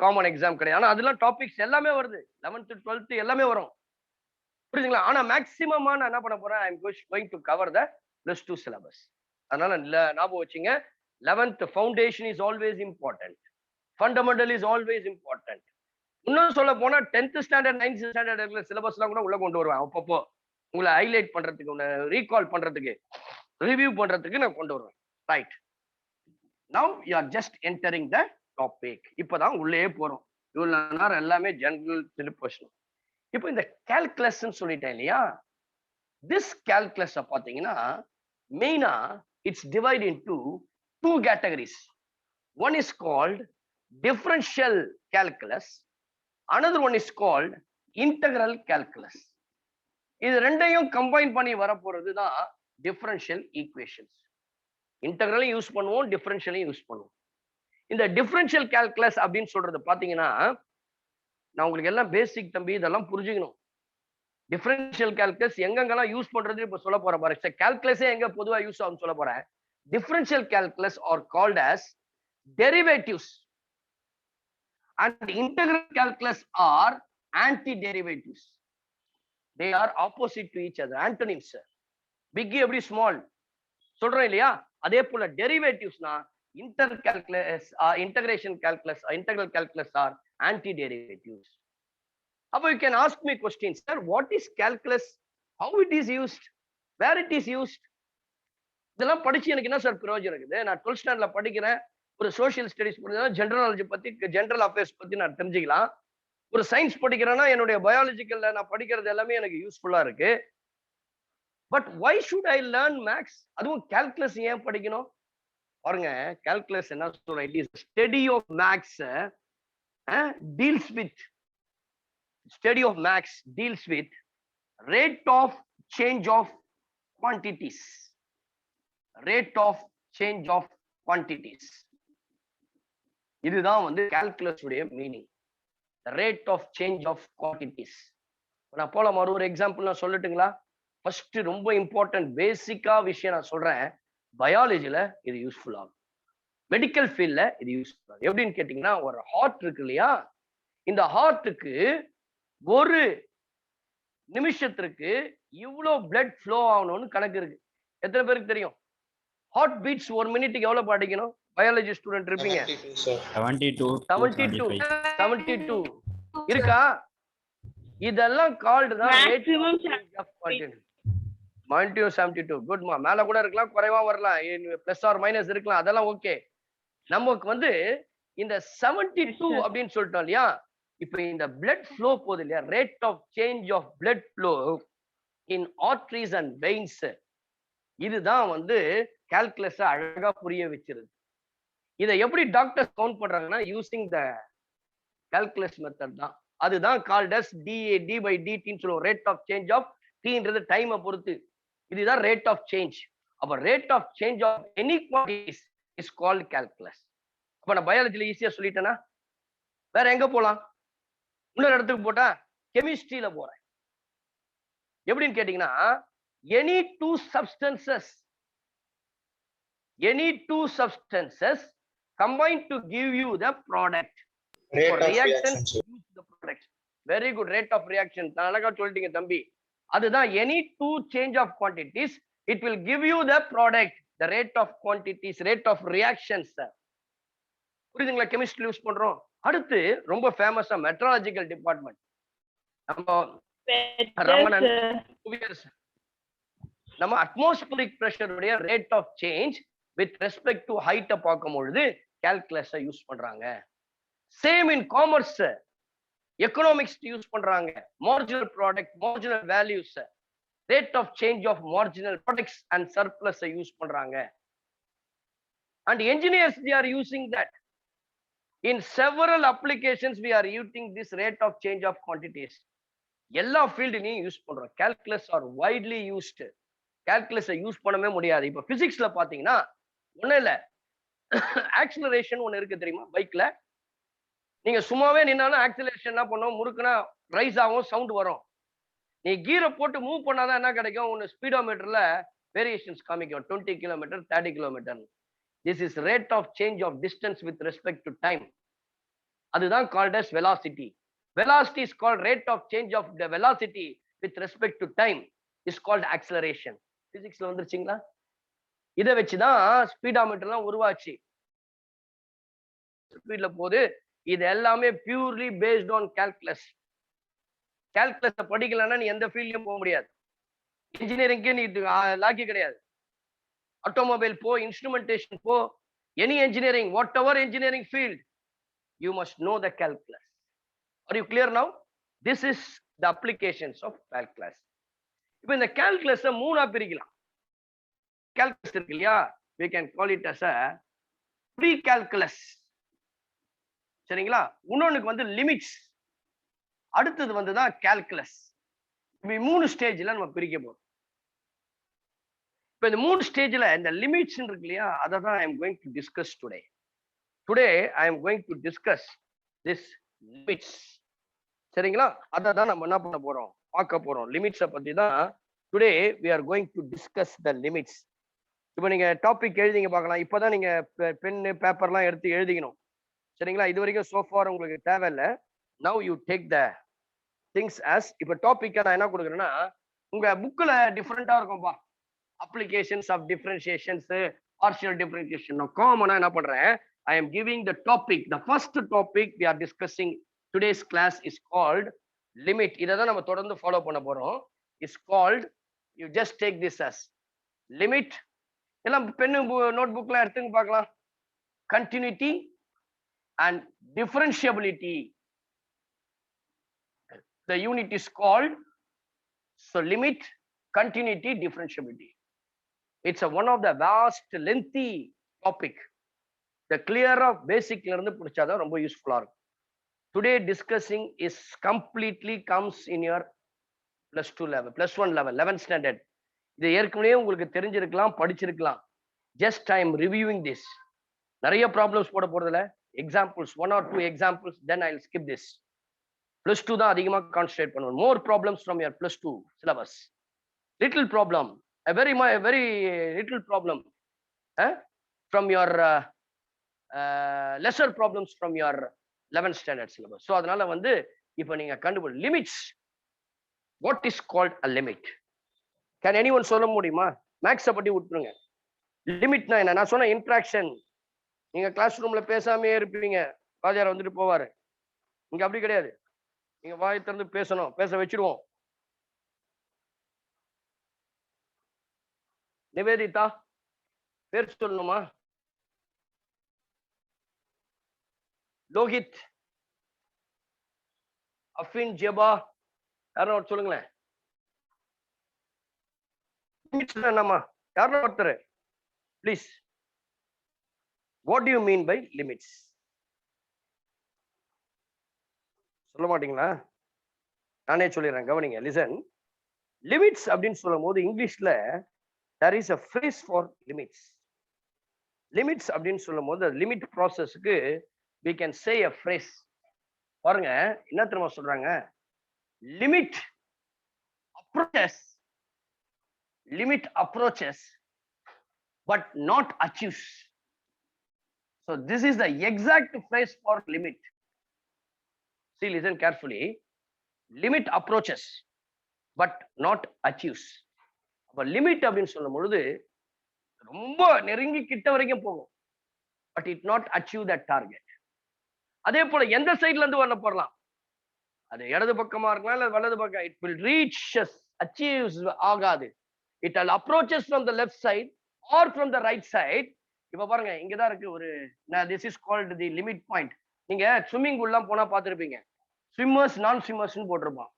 காமன் எக்ஸாம் கிடையாது. ஆனா அதெல்லாம் டாபிக்ஸ் எல்லாமே வருது, 11th 12th எல்லாமே வரும், புரியுதுங்களா? ஆனா மேக்ஸிமமா நான் என்ன பண்ண போறேன், I am going to cover the +2 syllabus. அதனால ஞாபகம் வச்சுங்க, 11th foundation is always important, fundamental is always important. இன்னும் சொல்ல போனா 10th ஸ்டாண்டர்ட் 9th ஸ்டாண்டர்ட் இருக்கிற சிலபஸ்லாம் கூட உள்ள கொண்டு வருவேன். அப்பப்போ உங்களை ஹைலைட் பண்றதுக்கு, உங்களை ரீகால் பண்றதுக்கு, ரிவ்யூ பண்றதுக்கு நான் கொண்டு வருவேன். Right, now you are just entering the topic. இப்பதான் உள்ளே போறோம். இவ்வளவு நேரம் எல்லாமே ஜெனரல் சிலபஸ். இப்போ இந்த கால்குலஸ் சொல்லிட்டேன் இல்லையா, திஸ் கால்குலஸ் பாத்தீங்கன்னா மெயினா it's divide into 2 categories. One is called differential calculus, another one is called integral calculus. இது ரெண்டையும் கம்பைன் பண்ணி வர போறது தான் டிஃபரன்ஷியல் ஈக்குவேஷன்ஸ். இன்டெக்ரலையும் யூஸ் பண்ணுவோம், டிஃபரன்ஷியலையும் யூஸ் பண்ணுவோம். இந்த டிஃபரன்ஷியல் கால்குலஸ் அப்படின்னு சொல்றது பாத்தீங்கன்னா, நான் உங்களுக்கு எல்லாம் பேசிக் தம்பி, இதெல்லாம் புரிஞ்சுக்கணும். டிஃபரன்ஷியல் கால்குலஸ் எங்கெங்கெல்லாம் யூஸ் பண்றது இப்ப சொல்ல போறேன் பாருங்க. கால்குலஸே எங்க பொதுவா யூஸ் ஆகும் சொல்ல போறேன். Differential calculus are called as derivatives and integral calculus are anti-derivatives. They are opposite to each other, antonyms. Big எப்படி ஸ்மால் சொல்றேன் இல்லையா, அதே போல டெரிவேட்டிவ்ஸ்னா integration calculus, integral calculus or anti derivatives. அப்போ you can ask me questions, sir, what is calculus, how it is used, where it is used. இதெல்லாம் படிச்சு எனக்கு என்ன சார் பிரயோஜனம் இருக்குது? நான் 12th ஸ்டாண்டர்ட்ல படிக்கிறேன், ஒரு சோசியல் ஸ்டடிஸ் படிக்கிறேன், ஜெனரல் நாலேஜ் பத்தி, ஜெனரல் அஃபேர்ஸ் பத்தி நான் தெரிஞ்சுக்கலாம். ஒரு சயின்ஸ் படிக்கிறேன்னா என்னுடைய பயாலஜிக்கல்ல நான் படிக்கிறது எல்லாமே எனக்கு யூஸ்ஃபுல்லா இருக்கு. But why should I learn maths? அதுவும் கால்குலஸ் ஏன் படிக்கணும்? பாருங்க, கால்குலஸ் என்ன சொல்றேன், it is study of maths deals with study of maths deals with rate of change of quantities. Rate of change of quantities. இதுதான் வந்து calculus உடைய meaning. The rate of change of quantities. நான் போல ஒரு example நான் சொல்லட்டுங்களா? First ரொம்ப important பேசிக்கா விஷயம் நான் சொல்றேன். பயாலஜில இது யூஸ்ஃபுல் ஆகும், மெடிக்கல் ஃபீல்ட்ல இது யூஸ்ஃபுல் ஆகும். எப்படின்னு கேட்டீங்கன்னா, ஒரு ஹார்ட் இருக்கு இல்லையா, இந்த ஹார்ட்டுக்கு ஒரு நிமிஷத்திற்கு இவ்வளவு பிளட் ஃப்ளோ ஆகணும்னு கணக்கு இருக்கு. எத்தனை பேருக்கு தெரியும்? ஹார்ட் பீட்ஸ் ஒரு மினிட்டுக்கு எவ்வளவு படிக்கணும்? பயாலஜி ஸ்டூடெண்ட் இருப்பீங்க. 72 இருக்கா? இதெல்லாம் கால்டு தான் Maximum 72. குட்மா, மேல கூட இருக்கலாம், குறைவா வரலாம், பிளஸ் ஆர் மைனஸ் இருக்கலாம், அதெல்லாம் ஓகே. நமக்கு வந்து இந்த 72 அப்படின்னு சொல்லிட்டோம் இல்லையா, இப்ப இந்த blood flow போகுது இல்லையா, rate of change of blood flow in arteries and veins, இதுதான் வந்து கால்குலஸ் அழகா புரிய வச்சிருது. இதை எப்படி டாக்டர்ஸ் கவுண்ட் பண்றாங்கன்னா, யூசிங் த கால்குலஸ் மெத்தட் தான். அதுதான் கால்ட் அஸ் d/dt ன்னு சொல்லுவோம். ரேட் ஆஃப் சேஞ்ச் ஆஃப் tன்றது டைமை பொறுத்து, இதுதான் ரேட் ஆஃப் சேஞ்ச். அப்ப rate of change of any quantities is called calculus. அப்ப நான் பயாலஜில ஈஸியா சொல்லிட்டேனா, வேற எங்க போலாம்? இன்னொரு இடத்துக்கு போட்டா கெமிஸ்ட்ரியில போறேன். எப்படின்னு கேட்டீங்கன்னா, any two substances combine to give you the product. Rate For of reactions, reaction, use the product. Very good. Rate of reaction. அழகா சொல்லிட்டீங்க தம்பி. அதுதான் any two change of quantities, it will give you the product, the rate of quantities, rate of reactions. புரியுதுங்களா? Chemistry use பண்றோம். அடுத்து ரொம்ப ஃபேமஸா meteorological department, நம்ம அட்மாஸ்பியரிக் பிரஷர் உடைய rate of change with respect to ஹைட்ட பார்க்கும்பொழுது கால்குலஸ் யூஸ் பண்றாங்க. Same in commerce, economics use பண்றாங்க. Marginal product, marginal values, rate of change of marginal products and surplus use பண்றாங்க. And engineers they are using that. In several applications we are using this rate of change of quantities. எல்லா ஃபீல்ட்லயும் use பண்றோம். Calculus are widely used. கால்குலஸை use பண்ணவே முடியாது. இப்ப பிசிக்ஸ்ல பாத்தீங்கன்னா ஒண்ணும் இல்ல, ஆக்சிலரேஷன் ஒண்ணு இருக்கு தெரியுமா? பைக்ல நீங்க சும்மாவே நின்னாலும் ஆக்சிலரேஷன் என்ன பண்ணும், முறுக்குனா ரைஸ் ஆகும், சவுண்ட் வரும். நீ கீரை போட்டு மூவ் பண்ணாதான் என்ன கிடைக்கும், ஒன்னு ஸ்பீடோமீட்டர்ல வேரியேஷன்ஸ் காமிக்கும், 20 kilometre 30 kilometre. This is rate of change of distance with respect to time. அதுதான் called as velocity. Velocity is called rate of change of the velocity with respect to time is called acceleration. Physics ல வந்துருச்சுங்களா? இதை வச்சுதான் ஸ்பீடோமீட்டர்லாம் உருவாச்சு. ஸ்பீட்ல போது இது எல்லாமே purely based on calculus. கால்குலஸை படிக்கலன்னா நீ எந்த ஃபீல்ட்லயும் போக முடியாது. இன்ஜினியரிங்க்கு நீ லாக்கி கிடையாது. ஆட்டோமொபைல் போ, இன்ஸ்ட்ருமெண்டேஷன் போ, any engineering, whatever engineering field, you must know the calculus. Are you clear now? This is the applications of calculus. இப்போ இந்த calculus மூணா பிரிக்கலாம். calculus இருக்கு இல்லையா, we can call it as a pre-calculus. சரிங்களா? இன்னொன்னுக்கு வந்து லிமிட்ஸ், அடுத்தது வந்து தான் calculus. இப்போ மூணு ஸ்டேஜ்ல நம்ம பிரிக்க போறோம். இப்போ இந்த மூணு ஸ்டேஜ்ல இந்த லிமிட்ஸ் இருக்கு இல்லையா, அதை தான் I am going to discuss today. Today I am going to discuss this limits. சரிங்களா? அதை தான் நம்ம என்ன பண்ண போறோம், பார்க்க போறோம். லிமிட்ஸை பத்தி தான் today we are going to discuss the limits. இப்போ நீங்க டாபிக் எழுதிங்க பார்க்கலாம். இப்போதான் நீங்க பென்னு பேப்பர்லாம் எடுத்து எழுதிக்கணும். சரிங்களா? இது வரைக்கும் சோஃபார் உங்களுக்கு தேவையில்லை. Now you take the things as. இப்போ டாபிக்கை நான் என்ன கொடுக்குறேன்னா, உங்க புக்கில் டிஃப்ரெண்டா இருக்கும்பா. Applications of differentiations, partial differentiation. Now, common என்ன பண்றேன், I am giving the topic. The first topic we are discussing today's class is called limit இத தான் நம்ம தொடர்ந்து ஃபாலோ பண்ண போறோம். is called, you just take this as limit. எல்லாம் pen நோட்புக்ல எடுத்துங்க பார்க்கலாம். Continuity and differentiability. The unit is called, so limit, continuity, differentiability. It's one of the vast lengthy topic. The clear of basic ல இருந்து புடிச்சாதான் ரொம்ப யூஸ்ஃபுல்லா இருக்கும். Today discussing is completely comes in your +2 level, +1 level, 11th standard. இது ஏற்கனவே உங்களுக்கு தெரிஞ்சிருக்கலாம், படிச்சிருக்கலாம். Just I am reviewing this. நிறைய ப்ராப்ளம்ஸ் போட போறதுல examples 1 or 2 examples, then I'll skip this. +2 தான் அதிகமா கான்சென்ட்ரேட் பண்ணுவோம். More problems from your +2 syllabus. Little problem, a very little problem from your lesser problems from your 11th standard syllabus. So அதனால வந்து இப்போ நீங்க கண்டுபிடி limits. What is called a limit? Can anyone சொல்ல முடியுமா? மேக்ஸை பத்தி விட்டுருங்க. லிமிட்னா என்ன? நான் சொன்ன இன்ட்ராக்ஷன். நீங்க கிளாஸ் ரூம்ல பேசாமே இருப்பீங்க, வாத்தியார் வந்துட்டு போவாரு. இங்க அப்படி கிடையாது. நீங்க வாய் திறந்து பேசணும், பேச வச்சிருவோம். நிவேதிதா பேர் சொல்லணுமா? லோகித், அஃபின், ஜெபா, யாரும் சொல்லுங்களேன். என்னம்மா? யாரும் ஒருத்தர் please. What do you mean by limits? சொல்ல மாட்டீங்களா? நானே சொல்லிடுறேன், கவனிங்க. லிசன். லிமிட்ஸ் அப்படின்னு சொல்லும் போது இங்கிலீஷ்ல there is a phrase for limits. Limits அப்படின்னு சொல்லும் போது லிமிட் ப்ராசஸ்க்கு we can say a phrase. பாருங்க என்ன தெரியுமா சொல்றாங்க? Limit approaches but not achieves. So this is the exact phrase for limit. See, listen carefully. Limit approaches but not achieves. அப்ப limit அப்படின்னு சொல்லும் பொழுது ரொம்ப நெருங்கி கிட்ட வரைக்கும் போகும், but it not achieve that target. அதே போல எந்த சைட்ல இருந்து வரல போறலாம், அது இடது பக்கமா இருக்கலாம் இல்ல வலது பக்கம், இட் வில் ரீச்சஸ், அச்சீவ்ஸ் ஆகாது. It all approaches from the left side or from the right side. இப்ப பாருங்க இங்கதான் இருக்கு ஒரு, this is called the limit point. நீங்க ஸ்விம்மிங் பூல் எல்லாம் போனா பாத்துருப்பீங்க, ஸ்விம்மர்ஸ் நான் ஸ்விம்மர்ஸ் போட்டிருப்பான்.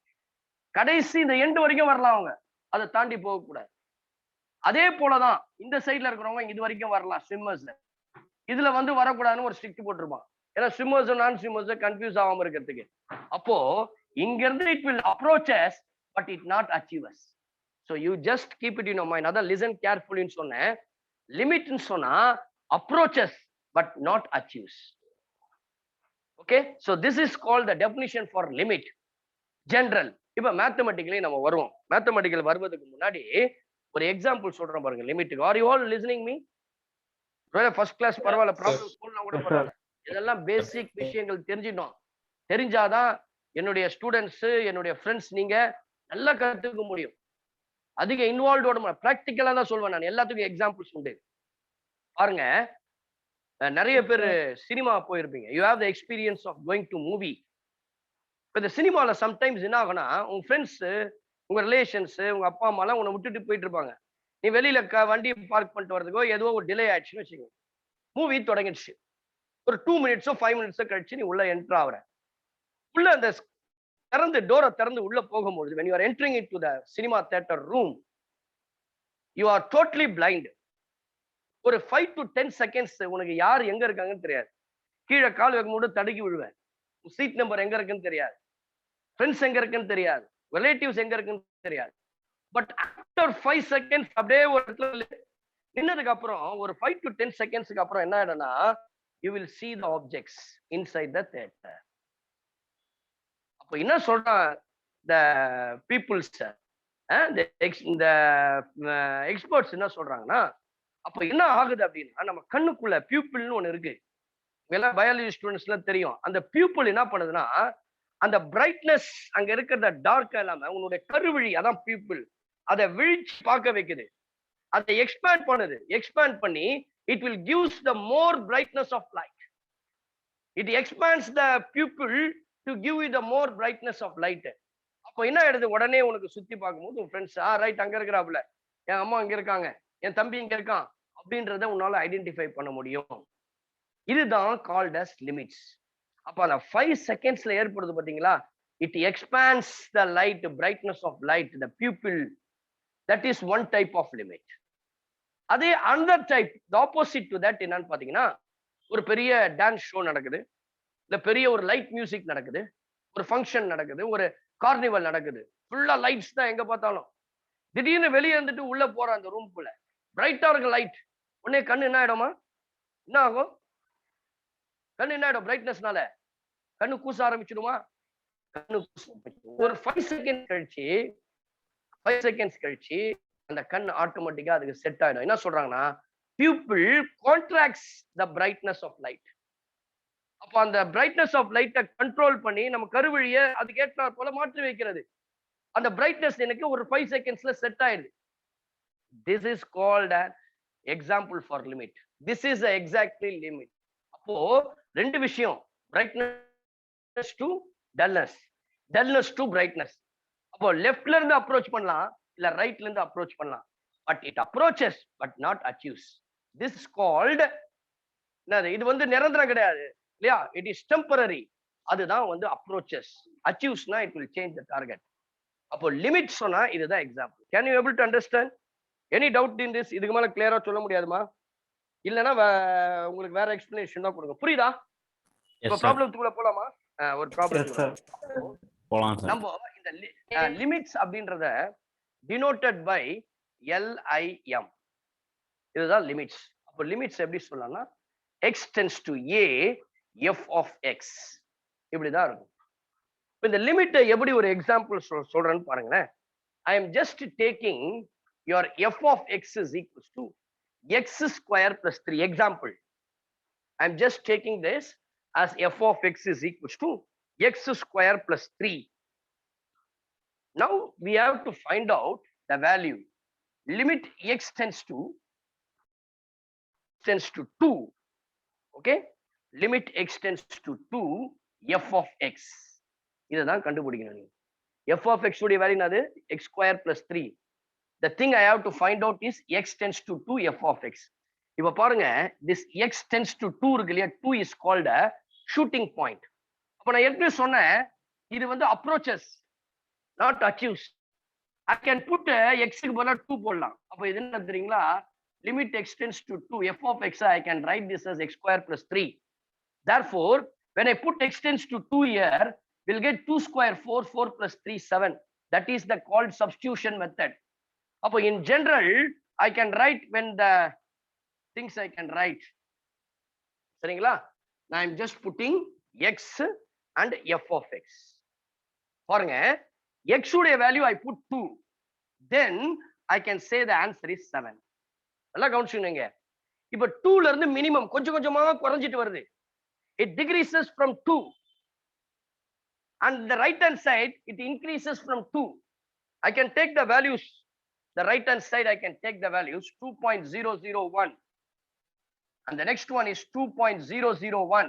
கடைசி இந்த எண்டு வரைக்கும் வரலாம், அவங்க அதை தாண்டி போக கூடாது. அதே போலதான் இந்த சைட்ல இருக்கிறவங்க இது வரைக்கும் வரலாம் ஸ்விம்மர்ஸ்ல, இதுல வந்து வரக்கூடாதுன்னு ஒரு ஸ்ட்ரிக்ட் போட்டிருப்பான். ஏன்னா ஸ்விம்மர்ஸும் நான் ஸ்விம்மர்ஸும் கன்ஃபியூஸ் ஆகாம இருக்கிறதுக்கு. அப்போ இங்க இருந்து it will approaches but it not achieves. So you just keep it in your mind. அதான் லிசன் கேர்ஃபுல்லின்னு சொன்னேன். லிமிட்னு சொன்னா approaches but not achieves. Okay, so this is called the definition for limit general. இப்ப மேத்தமெட்டிக்கலி நம்ம வருவோம். Mathematical வருவதற்கு முன்னாடி ஒரு எக்ஸாம்பிள் சொல்றேன் பாருங்க லிமிட்டுக்கு. Are you all listening me? First class பரவாயில்ல, ப்ராப்ளம் சொல்லலாம் கூட பரவாயில்ல. இதெல்லாம் பேசிக் விஷயங்கள் தெரிஞ்சிட்டோம். தெரிஞ்சாதான் என்னுடைய ஸ்டூடெண்ட்ஸ், என்னுடைய ஃப்ரெண்ட்ஸ் நீங்க நல்லா கத்துக்க முடியும். அதிக இன்வால்வோட ப்ராக்டிக்கலா தான் சொல்வேன் நான். எல்லாத்துக்கும் எக்ஸாம்பிள்ஸ் உண்டு. பாருங்க, நிறைய பேர் சினிமா போயிருப்பீங்க. You have the experience of going to movie. இப்போ இந்த சினிமாவில் சம்டைம்ஸ் என்ன ஆகுனா, உங்க ஃப்ரெண்ட்ஸு, உங்க ரிலேஷன்ஸ், உங்க அப்பா அம்மாலாம் உன்னை விட்டுட்டு போயிட்டு இருப்பாங்க. நீ வெளியில வண்டி பார்க் பண்ணிட்டு வரதுக்கோ ஏதோ ஒரு டிலே ஆயிடுச்சுன்னு வச்சுக்கோங்க. மூவி தொடங்கிடுச்சு. ஒரு 2 மினிட்ஸோ 5 மினிட்ஸோ கழிச்சு நீ உள்ள என்டர் ஆகுற. உள்ள அந்த டோரை திறந்து உள்ள போகும்போது, when you are entering into the cinema theater room, you are totally blind. ஒரு 5 to 10 seconds உனக்கு யார் எங்க இருக்காங்கன்னு தெரியாது. கீழே கால் வைக்கும்போது தடுக்கி விழுவேன். சீட் நம்பர் எங்க இருக்குன்னு தெரியாது, ஃப்ரெண்ட்ஸ் எங்க இருக்குன்னு தெரியாது, ரிலேட்டிவ்ஸ் எங்க இருக்குன்னு தெரியாது. பட் ஆஃப்டர் 5 செகண்ட்ஸ் அப்படியே ஒரு இடத்துல நின்னதுக்கு அப்புறம் ஒரு 5 to 10 செகண்ட்ஸ்க்கு அப்புறம் என்ன ஆயிடும்னா, you will see the objects inside the theater. அப்ப என்ன சொல்றா the peoples, இந்த எக்ஸ்பர்ட்ஸ் என்ன சொல்றாங்கன்னா, அப்ப என்ன ஆகுது அப்படின்னா, நம்ம கண்ணுக்குள்ள பியூப்பிள்னு ஒண்ணு இருக்கு. எல்லாம் பயாலஜி ஸ்டூடெண்ட்ஸ்லாம் தெரியும். அந்த பியூப்பிள் என்ன பண்ணுதுன்னா, அந்த பிரைட்னஸ் அங்க இருக்கிறத டார்க்கா இல்லாம உன்னுடைய கருவிழி, அதான் பியூப்பிள், அதை விழிச்சு பார்க்க வைக்குது. அதை எக்ஸ்பேண்ட் பண்ணுது. எக்ஸ்பேண்ட் பண்ணி it will gives the more brightness of light. It expands the pupil to give you the more brightness of light. அப்போ என்ன ஆயிடுது, உடனே உனக்கு சுத்தி பார்க்கும்போது உன் ஃப்ரெண்ட்ஸ் ரைட் அங்க இருக்கிறாப்புல, என் அம்மா இங்க இருக்காங்க, என் தம்பி இங்க இருக்கான் அப்படின்றத உன்னால ஐடென்டிஃபை பண்ண முடியும். இதுதான் கால்ட் அஸ் லிமிட்ஸ். அப்ப அந்த 5 செகண்ட்ஸ்ல ஏற்படுது பாத்தீங்களா, it expands the light, brightness of light, the pupil. That is one type of limit. அதே another type, the opposite to that என்னன்னு பாத்தீங்கன்னா, ஒரு பெரிய டான்ஸ் ஷோ நடக்குது, இல்ல பெரிய ஒரு லைட் மியூசிக் நடக்குது, ஒரு ஃபங்க்ஷன் நடக்குது, ஒரு கார்னிவல் நடக்குது, ஃபுல்லா லைட்ஸ் தான் எங்க பார்த்தாலும். திடீர்னு வெளியே இருந்துட்டு உள்ள போற அந்த ரூம்குள்ள பிரைட்டா இருக்கு லைட், உடனே கண்ணு என்ன ஆயிடுமா, என்ன ஆகும், கண்ணு என்ன ஆயிடும், பிரைட்னஸ்னால கண்ணு கூச ஆரம்பிச்சிடுமா, கண்ணு ஒரு 5 செகண்ட்ஸ் கழிச்சு அந்த கண் ஆட்டோமேட்டிக்கா அதுக்கு செட் ஆயிடும். என்ன சொல்றாங்கன்னா, pupil contracts the brightness of light. அப்ப அந்த பிரைட்னஸ் ஆஃப் லைட்டை கண்ட்ரோல் பண்ணி நம்ம கருவழியை அதுக்கு ஏற்றாற் போல மாற்றி வைக்கிறது. அந்த பிரைட்னஸ் எனக்கு ஒரு 5 செகண்ட்ஸ்ல செட் ஆயிடுது. This is called an example for limit. This is exactly limit. அப்போ ரெண்டு விஷயம், brightness to dullness, dullness to brightness. அப்போ லெஃப்ட்ல இருந்து அப்ரோச் பண்ணலாம், இல்ல ரைட்ல இருந்து அப்ரோச் பண்ணலாம். But it approaches but not achieves. This is called, இது வந்து நிரந்தரம் கிடையாது இல்லையா, இட் இஸ் டெம்பரரி. அதுதான் வந்து அப்ரோச்சஸ். அச்சீவ்ஸ்னா it will change the target. அப்போ லிமிட் சொன்னா இதுதான் example. Can you able to understand? Any doubt in this? இதுக்கு மேல கிளியரா சொல்ல முடியாதுமா? இல்லைன்னா உங்களுக்கு வேற எக்ஸ்பிளனேஷன் தான் கொடுங்க. புரியுதா? இப்போ ப்ராப்ளத்துக்குள்ள போலாமா? ஒரு ப்ராப்ளம் போலாம் சார். நம்ம இந்த லிமிட்ஸ் அப்படின்றத டினோட்டட் பை LIM. இதுதான் லிமிட்ஸ். அப்போ லிமிட்ஸ் எப்படி சொல்லலாம்னா, x tends to a f of x, இப்படிதான் இருக்கும். இந்த லிமிட்டை எப்படி ஒரு எக்ஸாம்பிள் சொல்றேன்னு பாருங்களேன். I am just taking your f of x is equals to x square plus 3. Example, I am just taking this as f of x is equals to x square plus 3. Now we have to find out the value. Limit x tends to 2. Okay, limit x tends to 2 f of x. இதுதான் கண்டுபிடிக்கணும் நீங்க. f of x உடைய value என்னது? x square plus 3. The thing I have to find out is x tends to 2 f of x. இப்ப பாருங்க, this x tends to 2 இருக்கு இல்லையா, 2 is called a shooting point. அப்ப நான் ஏற்கனவே சொன்னேன், இது வந்து approaches not achieves. I can put x க்கு பதிலா 2 போடலாம். அப்ப இது என்ன தெரியுங்களா, limit x tends to 2 f of x, I can write this as x square plus 3. Therefore, when I put x tends to 2 here, we'll get 2 square 4, 4 plus 3 7. That is the called substitution method. அப்போ in general I can write when the things I can write. சரிங்களா? I am just putting x and f of x. பாருங்க, x உடைய value I put 2, then I can say the answer is 7. நல்லா கவனிச்சுங்க. இப்ப 2ல இருந்து minimum கொஞ்சம் கொஞ்சமா குறைஞ்சிட்டு வருது. It decreases from 2, and the right hand side it increases from 2. I can take the values. The right hand side I can take the values 2.001, and the next one is 2.001,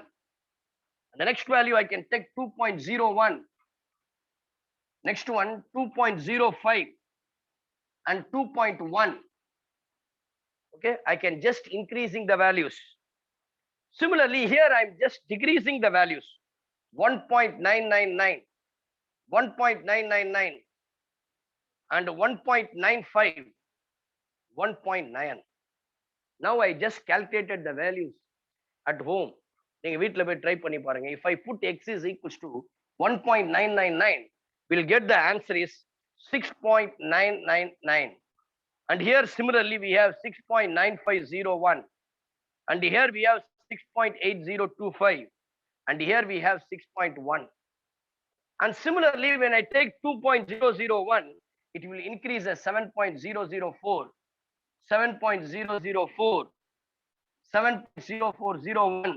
and the next value I can take 2.01, next one 2.05 and 2.1. Okay, I can just increasing the values. Similarly here I am just decreasing the values. 1.999, 1.999 and 1.95, 1.9. Now I just calculated the values at home. நீங்க வீட்ல போய் try பண்ணி பாருங்க. If I put x is equals to 1.999, we'll get the answer is 6.999. And here similarly we have 6.9501, and here we have 6.8025, and here we have 6.1. And similarly when I take 2.001, it will increase as 7.004, 7.004, 7.0401,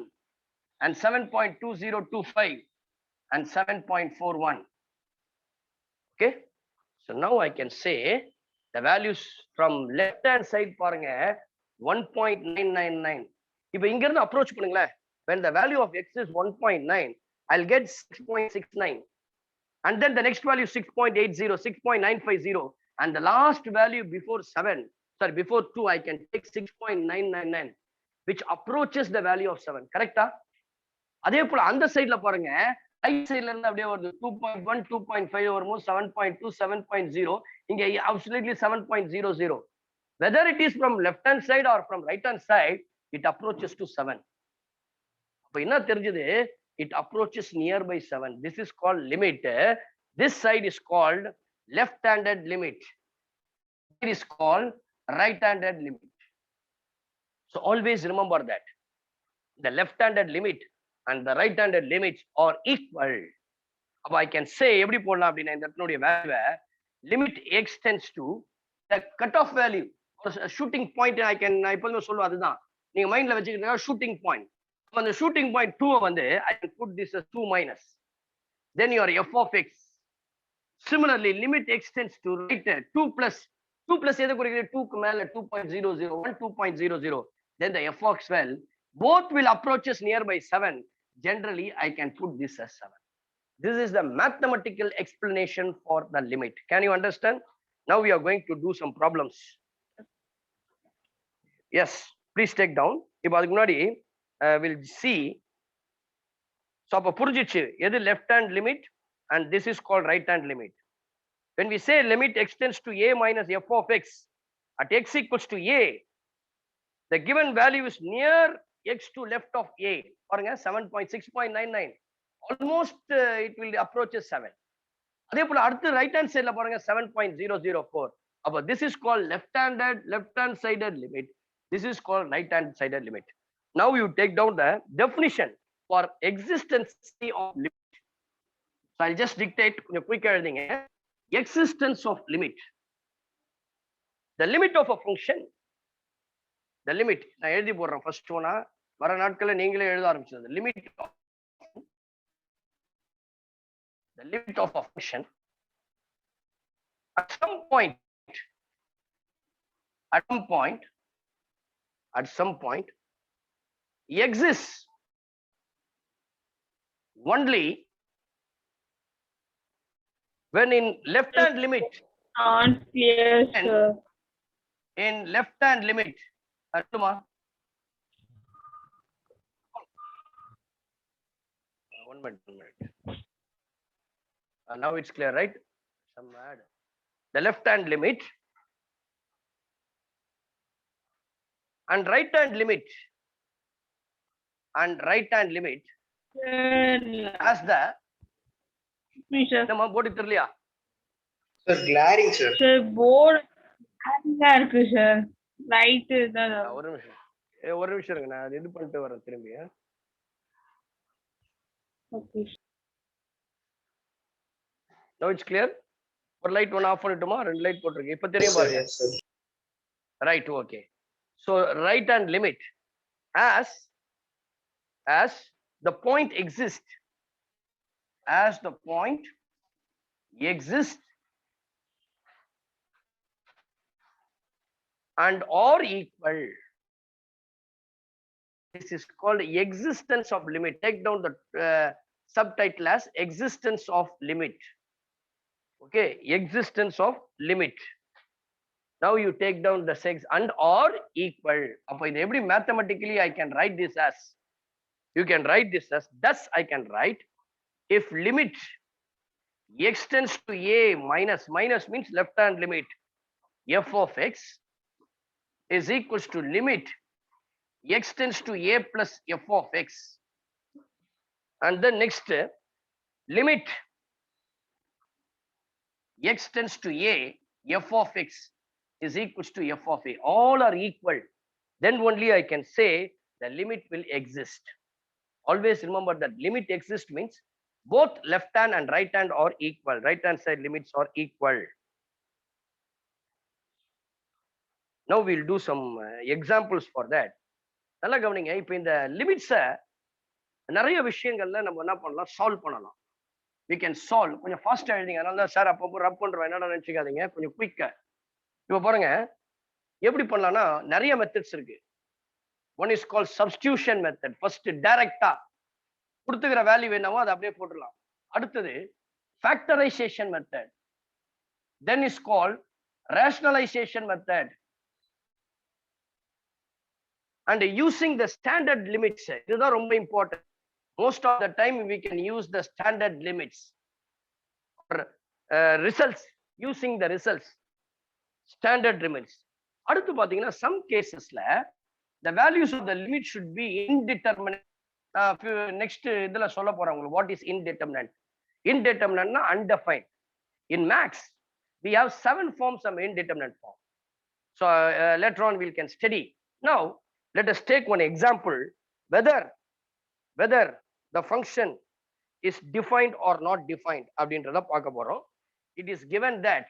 and 7.2025, and 7.41. Okay, so now I can say the values from left hand side பாருங்க 1.999. இப்போ இங்க இருந்து approach பண்ணுங்களேன். When the value of x is 1.9, I'll get 6.69. And then the next value 6.80, 6.950, and the last value before 7, sorry, before 2, I can take 6.999, which approaches the value of 7. Correct? அதே போல அந்த சைடுல பாருங்க, ரைட் சைடுல இருந்து அப்படியே வருது 2.1, 2.5 வரும்போது 7.2, 7.0, இங்க absolutely 7.00. Whether it is from left hand side or from right hand side, it approaches to 7. அப்ப என்ன தெரிஞ்சது? It approaches nearby 7. This is called limit. This side is called left-handed limit. It is called right-handed limit. So always remember that the left-handed limit and the right-handed limits are equal. அப்ப I can say எப்படி போடலாம் அப்படின்னா இந்த இடத்தினுடைய value limit extends to the cutoff value or shooting point. நான் எப்பவுமே சொல்லுவேன், அதுதான் நீங்க மைண்ட்ல வச்சுக்கிட்டீங்கன்னா ஷூட்டிங் பாயிண்ட். அந்த ஷூட்டிங் பாயிண்ட் 2 வந்து I can put this as 2 minus. Then your f of x. Similarly, limit extends to right 2 plus. 2 plus எதை குறிக்கிறது? 2 க்கு மேல 2.001, 2.00. Then the f of x, well, both will approaches nearby 7. Generally, I can put this as 7. This is the mathematical explanation for the limit. Can you understand? Now we are going to do some problems. Yes, please take down. இப்போ அதுக்கு முன்னாடி we'll see. So அப்ப புரிஞ்சிச்சு எது left hand limit and this is called right hand limit. When we say limit extends to a minus f of x at x equals to a, the given value is near x to left of a. பாருங்க 7.6.99. Almost it will approach 7. அதே போல அடுத்து right hand sideல பாருங்க 7.004. அப்ப this is called left hand sided limit. This is called right hand sided limit. Now you take down the definition for existence of limit. So I'll just dictate கொஞ்சம் குயிக்கா எழுதுங்க. Existence of limit. The limit of a function. The limit. நான் எழுதி போடுறேன் first ஒன்னா, வர நாட்கள்ல நீங்களே எழுத ஆரம்பிச்சது. The limit of a function at some point exists only when in left hand limit. Not clear, sir. In left hand limit, Artuma. One minute. Now it's clear, right? Some add. The left hand limit and right hand limit as the நம்ம board தெரியலையா? Sir, glaring, sir. Sir, board இருக்கு sir. Right தான். ஒரு நிமிஷம் இருங்க, நான் இது பண்ணிட்டு வரேன் திரும்பி. ஓகே. Now it's clear. ஒரு லைட் ஒன்னு ஆஃப் பண்ணிட்டுமா? ரெண்டு லைட் போட்டுருக்கு. இப்ப தெரியும் பாருங்க. Yes, sir. Right, okay. So right hand limit as the point exists. As the point exists and or equal. This is called existence of limit. Take down the subtitle as existence of limit. Okay, existence of limit. Now you take down the sex and or equal. அப்ப இது எப்படி mathematically I can write this as? You can write this as, thus I can write, if limit extends to a minus means left hand limit f of x is equals to limit extends to a plus f of x, and then next limit extends to a f of x is equals to f of a. All are equal. Then only I can say the limit will exist. Always remember that limit exists means both left hand and right hand are equal. Right hand side limits are equal. Now we'll do some examples for that. நல்லா கவனிங்க. இப்போ இந்த லிமிட்ஸை நிறைய விஷயங்கள்ல நம்ம என்ன பண்ணலாம், சால்வ் பண்ணலாம். we can solve. கொஞ்சம் ஃபாஸ்டா எழுதிங்க. அதனால தான் சார் அப்பப்போ ரப் பண்றோம், என்னடா நினைச்சுக்காதீங்க, கொஞ்சம் குயிக்கா. இப்போ பாருங்க எப்படி பண்ணலாம்னா நிறைய மெத்தட்ஸ் இருக்கு. One is call substitution method. First டைரக்டா கொடுத்துக்கிற வேல்யூ என்னவோ அதை அப்படியே போட்டுடலாம். அடுத்தது factorization method. Then is called rationalization method. And using the standard limits, this is very important. Most of the time we can use the standard limits or results, using the results, standard limits. அடுத்து பாத்தீங்கன்னா some casesல the values of the limit should be indeterminate. Next இதுல சொல்ல போறேன் உங்களுக்கு what is indeterminate. Indeterminate undefined. In max we have 7 forms of indeterminate form. So later on we can study. Now let us take one example whether the function is defined or not defined அப்படின்றத பார்க்க போறோம். It is given that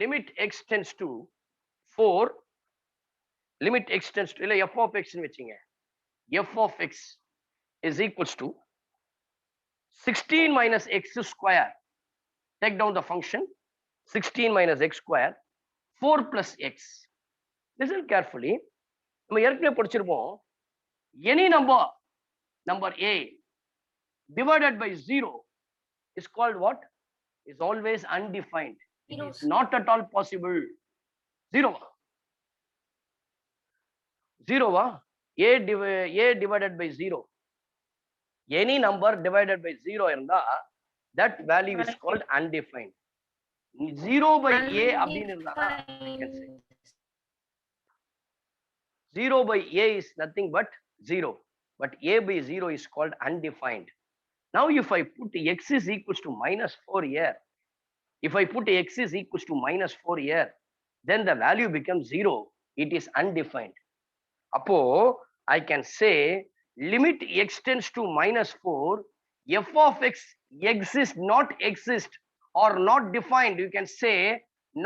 limit x tends to 4, limit x tends to இல்ல f of x னு வெச்சீங்க, f of x is equals to 16 minus x square. Take down the function 16 minus x square 4 plus x. Listen carefully. நம்ம ஏற்கனவே படிச்சிருப்போம், any number a divided by 0 is called what? Is always undefined. It is not at all possible. 0 a divided by 0. Any number divided by 0 இருந்தா that value is called undefined. 0 by a அப்படின்னு இருந்தா we can say 0 by a is nothing but 0, but a by 0 is called undefined. Now if I put x is equals to minus 4 here, if I put x is equals to minus 4 here, then the value becomes 0. It is undefined. Appo I can say limit x tends to minus 4, f of x exists, not exist, or not defined. You can say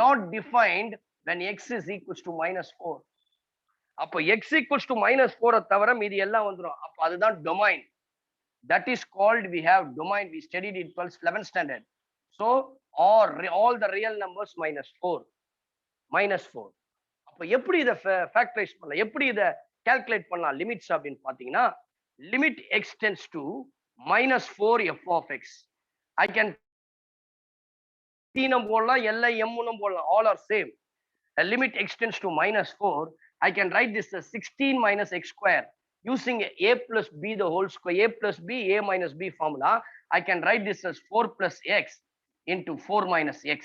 not defined when x is equals to minus 4. அப்போ x equals to minus 4 தவிர மீதி எல்லாம் வந்துரும். அப்போ அதுதான் domain. That is called, we have domain. We studied in 12th 11th standard. So all the real numbers minus 4. அப்போ எப்படி இதை ஃபேக்டரைஸ் பண்ணலாம், எப்படி இதை கால்குலேட் பண்ணலாம் லிமிட்ஸ் அப்படின்னு பார்த்தீங்கன்னா, limit x tends to minus 4 f of x. I can t-நம் போடலாம், l m-னும் போடலாம், all are same. A limit x tends to minus 4. I can write this as 16 minus x square using a plus b the whole square, a plus b, a minus b formula. I can write this as 4 plus x into 4 minus x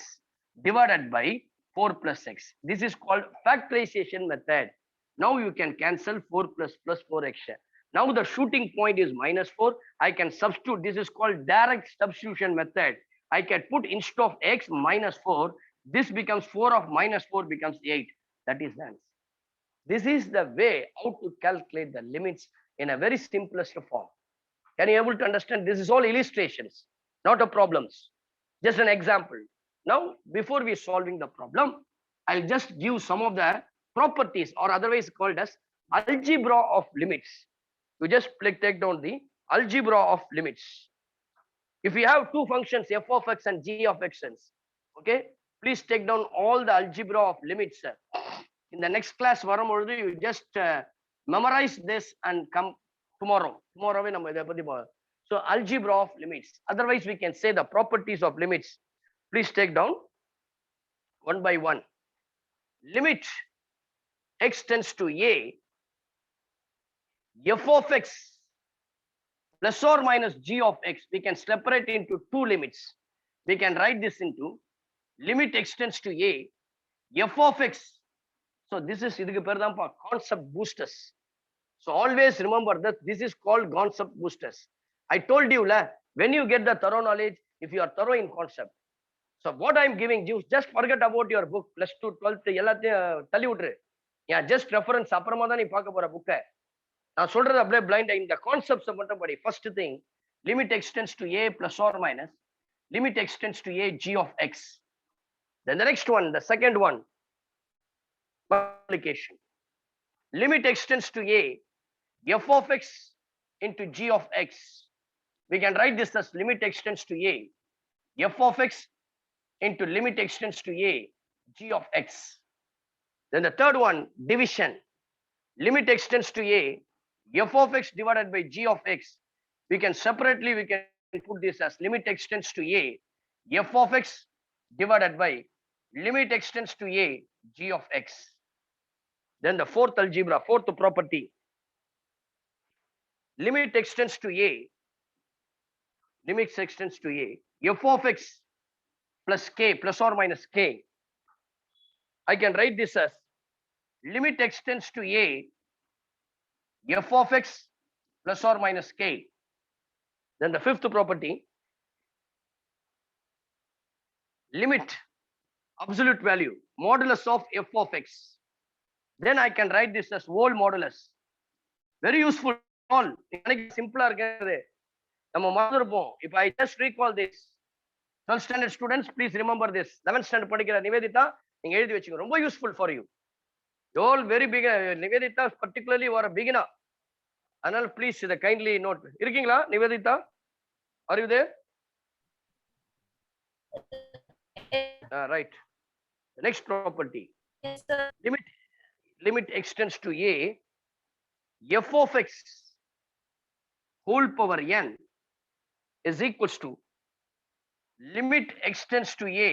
divided by 4 plus x. This is called factorization method. Now you can cancel 4 plus 4x. Now the shooting point is minus 4. I can substitute. This is called direct substitution method. I can put instead of x minus 4. This becomes 4 of minus 4 becomes 8. That is the answer. This is the way how to calculate the limits in a very simplest form. Can you able to understand? This is all illustrations, not a problems. Just an example. Now, before we solving the problem, I'll just give some of the properties, or otherwise called as algebra of limits. You just take down the algebra of limits. If you have two functions f of x and g of x, okay, please take down all the algebra of limits. In the next class வரும்பொழுது you just memorize this and come tomorrowவே நம்ம இதை பத்தி போறோம். So algebra of limits, otherwise we can say the properties of limits. Please take down one by one. Limit x tends to a, f of x plus or minus g of x, we can separate into two limits. We can write this into limit x tends to a, f of x. So this is இதுக்கு பேர் தான் concept boosters. So always remember that this is called concept boosters. I told you when you get the thorough knowledge, if you are thorough in concept. So what I am giving you, just forget about your book plus 2 12th எல்லாத்தையும் தள்ளி விட்டுரு. Just reference அப்புறமா தான் நீ பார்க்க போற புக்கை. நான் சொல்றது அப்படியே blind இந்த கான்செப்ட்ஸ் மட்டும் படி. First thing, limit x tends to a plus or minus, limit x tends to a g of x. Then the next one, the second one, multiplication. Limit x tends to a, f of x into g of x. We can write this as limit x tends to a, f of x into limit x tends to a, g of x. Then the third one, division. Limit x tends to a, f of x divided by g of x. We can separately, we can put this as limit x tends to a, f of x divided by limit x tends to a g of x. Then the fourth algebra, fourth property, limit x tends to a, limit x tends to a, f of x plus k plus or minus k. I can write this as limit x tends to a, f of x plus or minus k. Then the fifth property, limit absolute value modulus of f of x. Then I can write this as whole modulus. Very useful. All simple. If I just recall this, 12th standard students, please remember this. 11th standard படிக்கிற நிவேதிதா நீங்க எழுதி வெச்சுங்க. ரொம்ப useful for you. You all very big. Nivedita particularly you are a beginner. அதனால please இத kindly note. இருக்கீங்களா Nivedita? Are you there? Right. The next property. Yes, sir. Limit x tends to a, f of x whole power n is equals to limit x tends to a,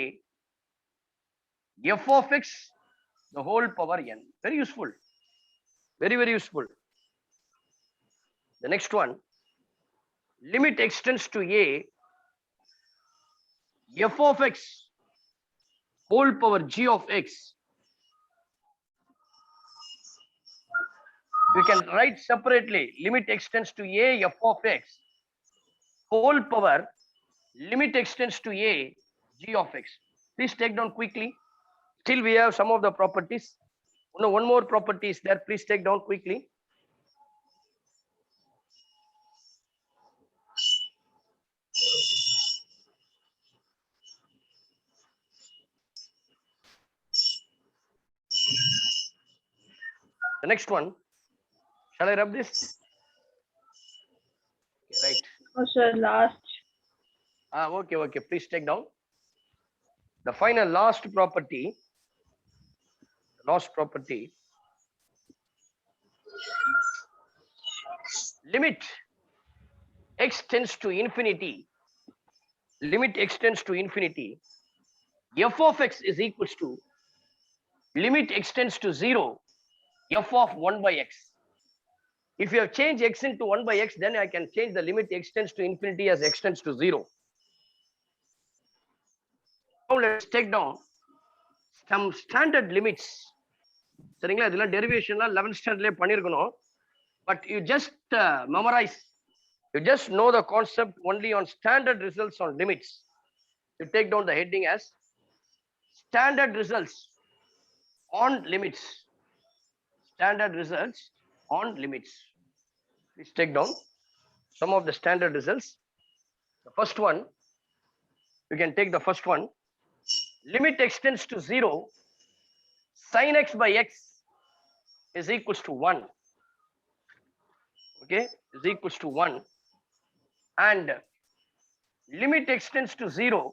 f of x the whole power n. Very useful. Very, very useful. The next one, limit x tends to a, f of x whole power g of x. We can write separately limit x tends to a, f of x whole power limit x tends to a, g of x. Please take down quickly. Still we have some of the properties. No, one more property is there. Please take down quickly. The next one, shall I rub this? Okay, right. Oh, sir, last. Okay, okay. Please take down. The final last property. Limit x tends to infinity. Limit x tends to infinity. F of x is equals to limit x tends to 0. F of 1 by x. If you have changed x into 1 by x, then I can change the limit x tends to infinity as x tends to 0. Now let's take down some standard limits. சரிங்களா இதெல்லாம் டெரிவேஷன்லாம் 11th ஸ்டாண்டர்ட்லயே பண்ணிருக்கணும். But you just memorize. You just know the concept only on standard results on limits. You take down the heading as standard results on limits. Standard results on limits. Please take down some of the standard results. The first one, you can take the first one. Limit x tends to 0, sin x by x is equals to 1. Okay, is equals to 1. And limit x tends to 0,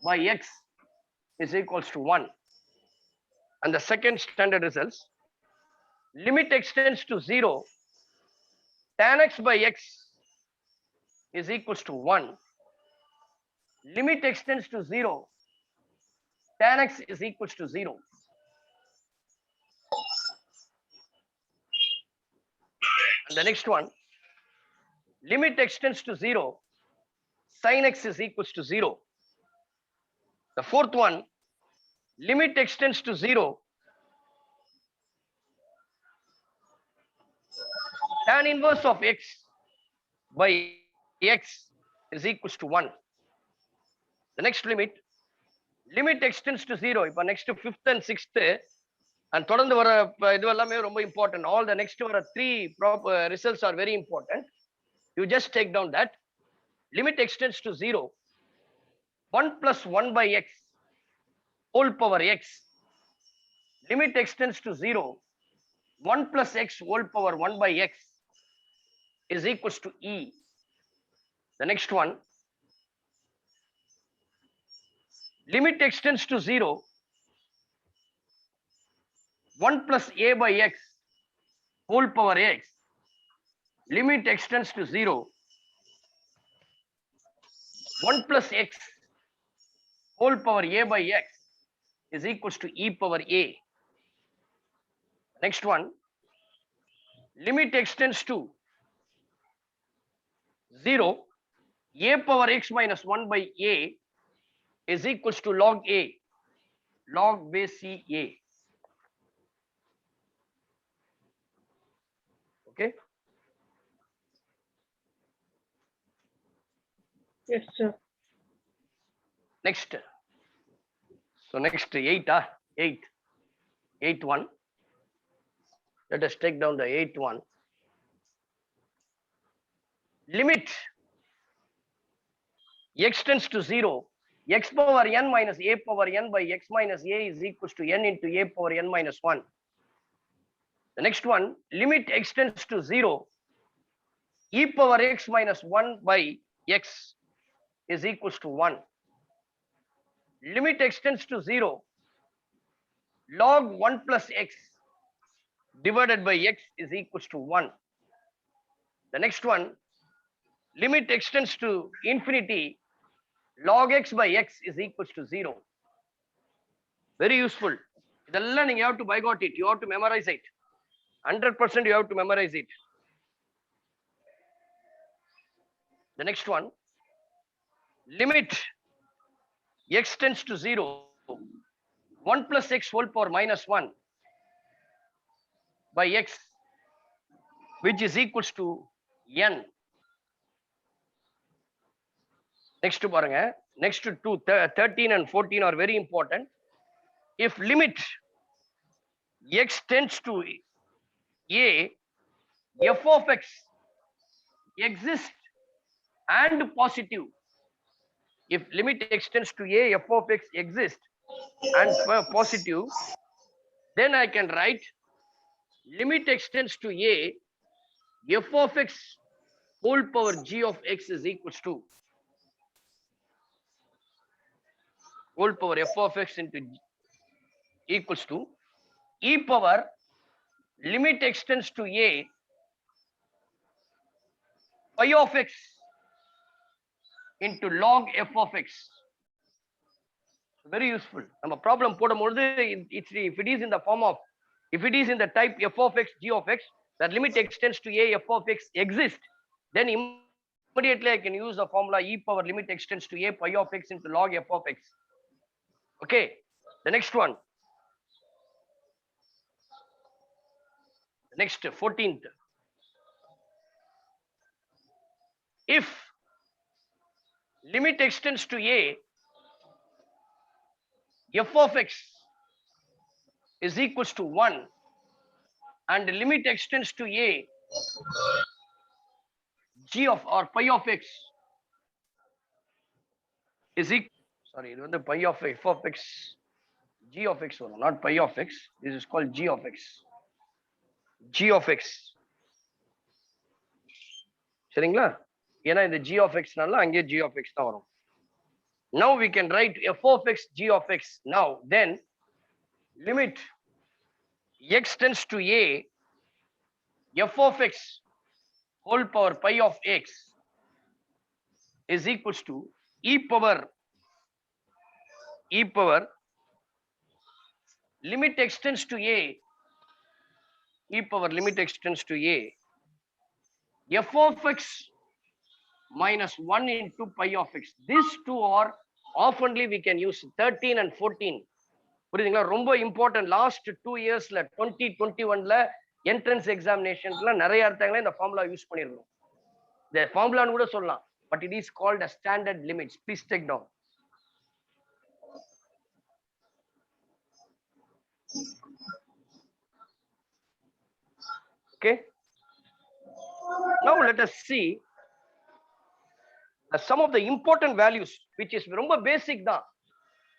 by x is equals to 1. And the second standard results, limit x tends to 0, tan x by x is equals to 1. Limit x tends to 0, tan x is equals to 0. And the next one, limit x tends to 0, sin x is equals to 0. The fourth one, limit x tends to 0, tan inverse of x by x is equals to 1. The next limit x tends to 0. If next 5th and 6th and தொடர்ந்து வர இது எல்லாமே ரொம்ப important. All the next வர 3 results are very important. You just take down that limit x tends to 0, 1 plus 1 by x whole power x. Limit x tends to 0, 1 plus x whole power 1 by x is equals to e. The next one, limit x tends to 0, 1 plus a by x whole power x limit extends to 0, 1 plus x whole power a by x is equals to e power a. Next one, limit extends to 0, a power x minus 1 by a is equals to log a, log base c a. Okay. Yes, sir. Next. So next 8, 8 one. Let us take down the 8th one. Limit x tends to 0, x power n minus a power n by x minus a is equals to n into a power n minus 1. The next one, limit x tends to 0, e power x minus 1 by x is equals to 1. Limit x tends to 0, log 1 plus x divided by x is equals to 1. The next one, limit x tends to infinity, log x by x is equals to 0. Very useful. இதெல்லாம் நீங்க have to by got it. You have to memorize it. 100% you have to memorize it. The next one, limit x tends to 0, 1 plus x whole power minus 1 by x, which is equals to n. Next to பாருங்க, next to 13 and 14 are very important. If limit x tends to a, f of x exists and positive. If limit x tends to a, f of x exists and positive, then I can write limit x tends to a, f of x whole power g of x is equals to whole power f of x into g equals to e power limit x tends to a, phi of x into log f of x. Very useful. நம்ம problem போடும்போது if it is in the form of, if it is in the type f of x g of x, that limit x tends to a, f of x exists, then immediately I can use the formula e power limit x tends to a, pi of x into log f of x. Okay. The next one. Next 14th. If limit x tends to a, f of x is equals to 1 and limit x tends to a, g of or pi of x is equal, sorry, இது வந்து pi of f of x, g of x வரும், not pi of x, this is called g of x, g of x. சரிங்களா? ஏன்னா இந்த g of x நால அங்கே g of x தான் வரும். Now we can write f of x g of x. Now then limit x tends to a, f of x whole power pi of x is equals to e power limit x tends to a, e power limit x tends to a, f of x minus 1 into pi of x. These two are oftenly we can use 13 and 14. புரியுதுங்களா? ரொம்ப important. Last 2 இயர்ஸ்ல 2021ல entrance எக்ஸாமினேஷன்ல நிறைய இடத்துல இந்த formula use பண்ணிருக்கோம். இந்த ஃபார்முலான்னு கூட சொல்லலாம், but it is called as standard limits. Please take down. Okay. Now let us see some of the important values, which is ரொம்ப பேசிக் தான்,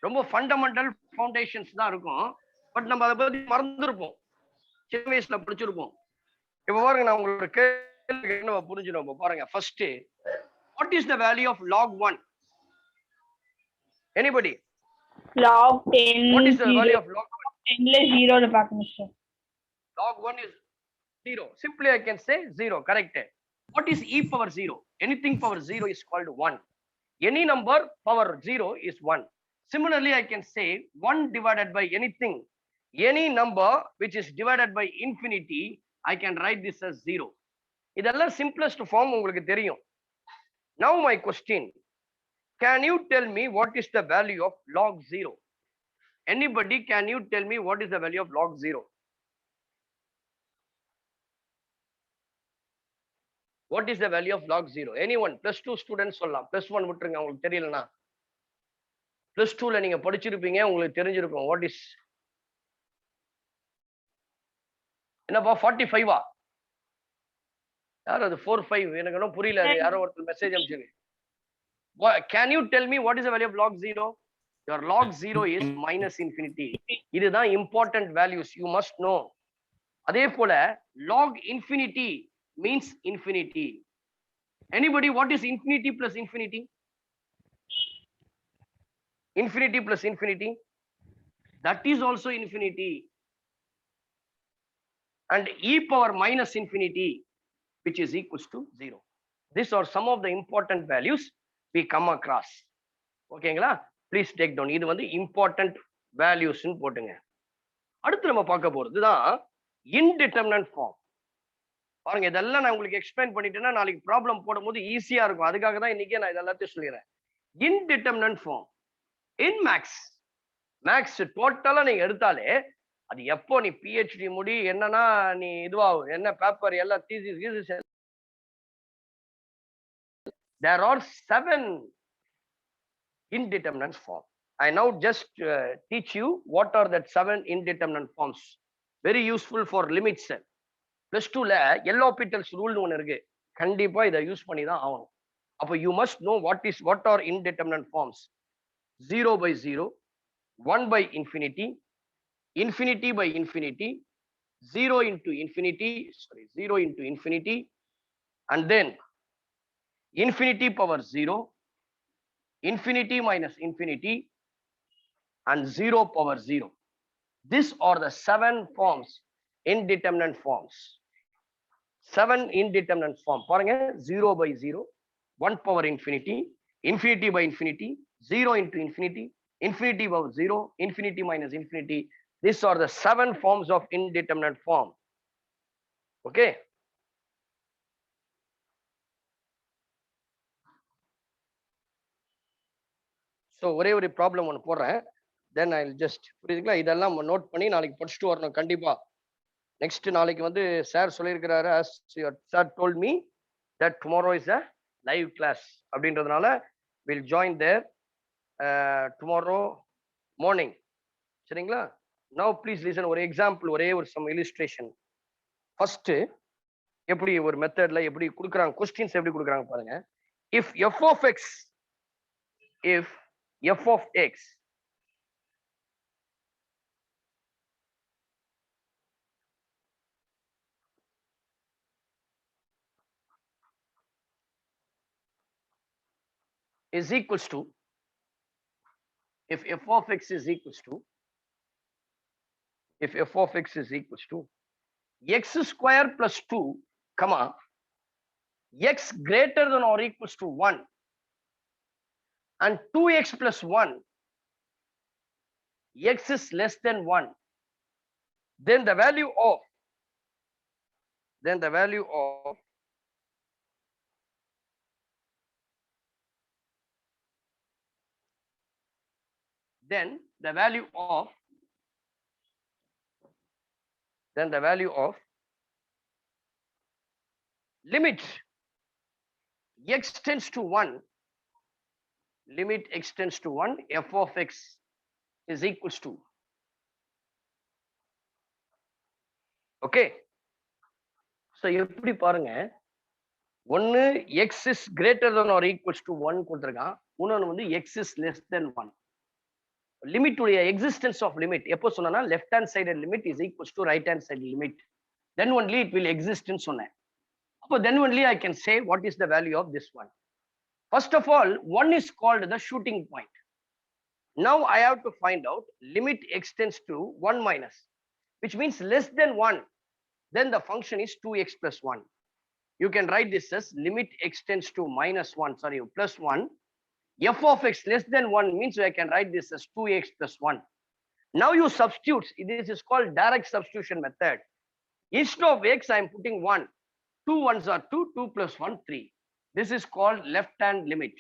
ரொம்ப ஃபண்டமெண்டல் ஃபவுண்டேஷன்ஸ் தான் இருக்கும், பட் நம்ம அதை பத்தி மறந்துருப்போம், சின்ன வயசுல படிச்சிருப்போம். இப்ப பாருங்க, நான் உங்களுக்கு கேள்வி நம்ம புரிஞ்சிடும். பாருங்க, first what is the value of log 1? Anybody? Log 10. What is the value of log 1? 10 ல 0 ல பார்க்கணும் sir. Log 1 is 0. Simply I can say 0. Correct. What is e power 0? Anything power 0 is called 1. Any number power 0 is 1. Similarly, I can say 1 divided by anything. Any number which is divided by infinity, I can write this as 0. இதெல்லாம் simplest form உங்களுக்கு தெரியும். Now my question, can you tell me what is the value of log 0? Anybody, can you tell me what is the value of log 0? What is the value of log 0? Anyone? Plus 2 students சொல்லலாம். Plus 1 விட்டுருங்க உங்களுக்கு தெரியலனா. Plus 2ல நீங்க படிச்சிருப்பீங்க, உங்களுக்கு தெரிஞ்சிருக்கும். What is? என்னப்பா 45ஆ? யார் அது 45? எனக்கு இன்னும் புரியல. யாரோ ஒருத்தர் message அனுப்பிச்சிருங்க. Can you tell me what is the value of log 0? Your log 0 is minus infinity. இதுதான் important values. You must know. அதே போல log infinity means infinity. Anybody, what is infinity plus infinity? Infinity plus infinity, that is also infinity. And e power minus infinity, which is equals to 0. These are some of the important values we come across. ஓகேங்களா? Please take down. இது வந்து important values ன்னு போட்டுங்க. அடுத்து நம்ம பார்க்க போறது தான் indeterminate form. பாருங்க, இதெல்லாம் நான் உங்களுக்கு எக்ஸ்பிளைன் பண்ணிட்டேன்னா நாளைக்கு ப்ராப்ளம் போடும்போது ஈஸியா இருக்கும். அதுக்காக தான் இன்னைக்கே நான் இதெல்லாத்தையும் சொல்லிடுறேன். indeterminate form in மேக்ஸ் டோட்டலா நீங்க எடுத்தாலே அது எப்போ நீ பிஹெச்டி முடி என்னன்னா நீ இதுவாகும், என்ன பேப்பர் எல்லாம் thesis there are 7 indeterminate form. I now just teach you what are that 7 indeterminate forms. Very useful for limits. Plus 2ல எல்ஹாபிட்டல்ஸ் ரூல்னு ஒன்று இருக்கு. கண்டிப்பா இதை யூஸ் பண்ணி தான் ஆகணும். அப்போ you must know what are indeterminate forms. 0 by 0, 1 by infinity, infinity by infinity, 0 into infinity, 0 into infinity, and then infinity power 0, infinity minus infinity, and 0 power 0. These are the 7 forms, indeterminate forms. 7 indeterminate form. பாருங்க, 0 by 0, 1 power infinity, infinity by infinity, 0 into infinity, infinity power 0, infinity minus infinity. These are the 7 forms of indeterminate form. Okay. So ஒரே ஒரு problem ஒன்று போடுறேன். Then I'll just புரியுதுங்களா? இதெல்லாம் note பண்ணி நாளைக்கு படிச்சுட்டு வரணும் கண்டிப்பா. நெக்ஸ்ட் நாளைக்கு வந்து சார் சொல்லியிருக்கிறாரு, as your sir told me that tomorrow is a live class அப்படின்றதுனால we'll join there tomorrow morning. சரிங்களா? Now please listen. ஒரு எக்ஸாம்பிள், ஒரே ஒரு some illustration. ஃபர்ஸ்ட் எப்படி ஒரு மெத்தட்ல எப்படி கொடுக்குறாங்க, கொஸ்டின்ஸ் எப்படி கொடுக்குறாங்க பாருங்க. if f of x is equals to, if f of x is equals to, if f of x is equals to x square plus 2, comma, x greater than or equals to 1 and 2x plus 1, x is less than 1, then the value of then the value of limit x tends to 1, limit x tends to 1, f of x is equals to, okay. So எப்படி பாருங்க, ஒன்னு x is greater than or equals to 1 கொடுத்திருக்கான், இன்னொன்னு வந்து x is less than 1. Limit உடைய existence of limit எப்போ சொன்னா left hand side limit is equals to right hand side limit, then only it will exist ன்னு சொன்னேன். அப்போ then only I can say what is the value of this one. First of all, one is called the shooting point. Now I have to find out limit x tends to 1 minus, which means less than 1, then the function is 2x plus 1. you can write this as limit extends to -1, sorry, +1. F of x less than 1 means I can write this as 2x plus 1. Now you substitute. This is called direct substitution method. Instead of x, I am putting 1. 2 ones are 2, 2 plus 1, 3. This is called left hand limit.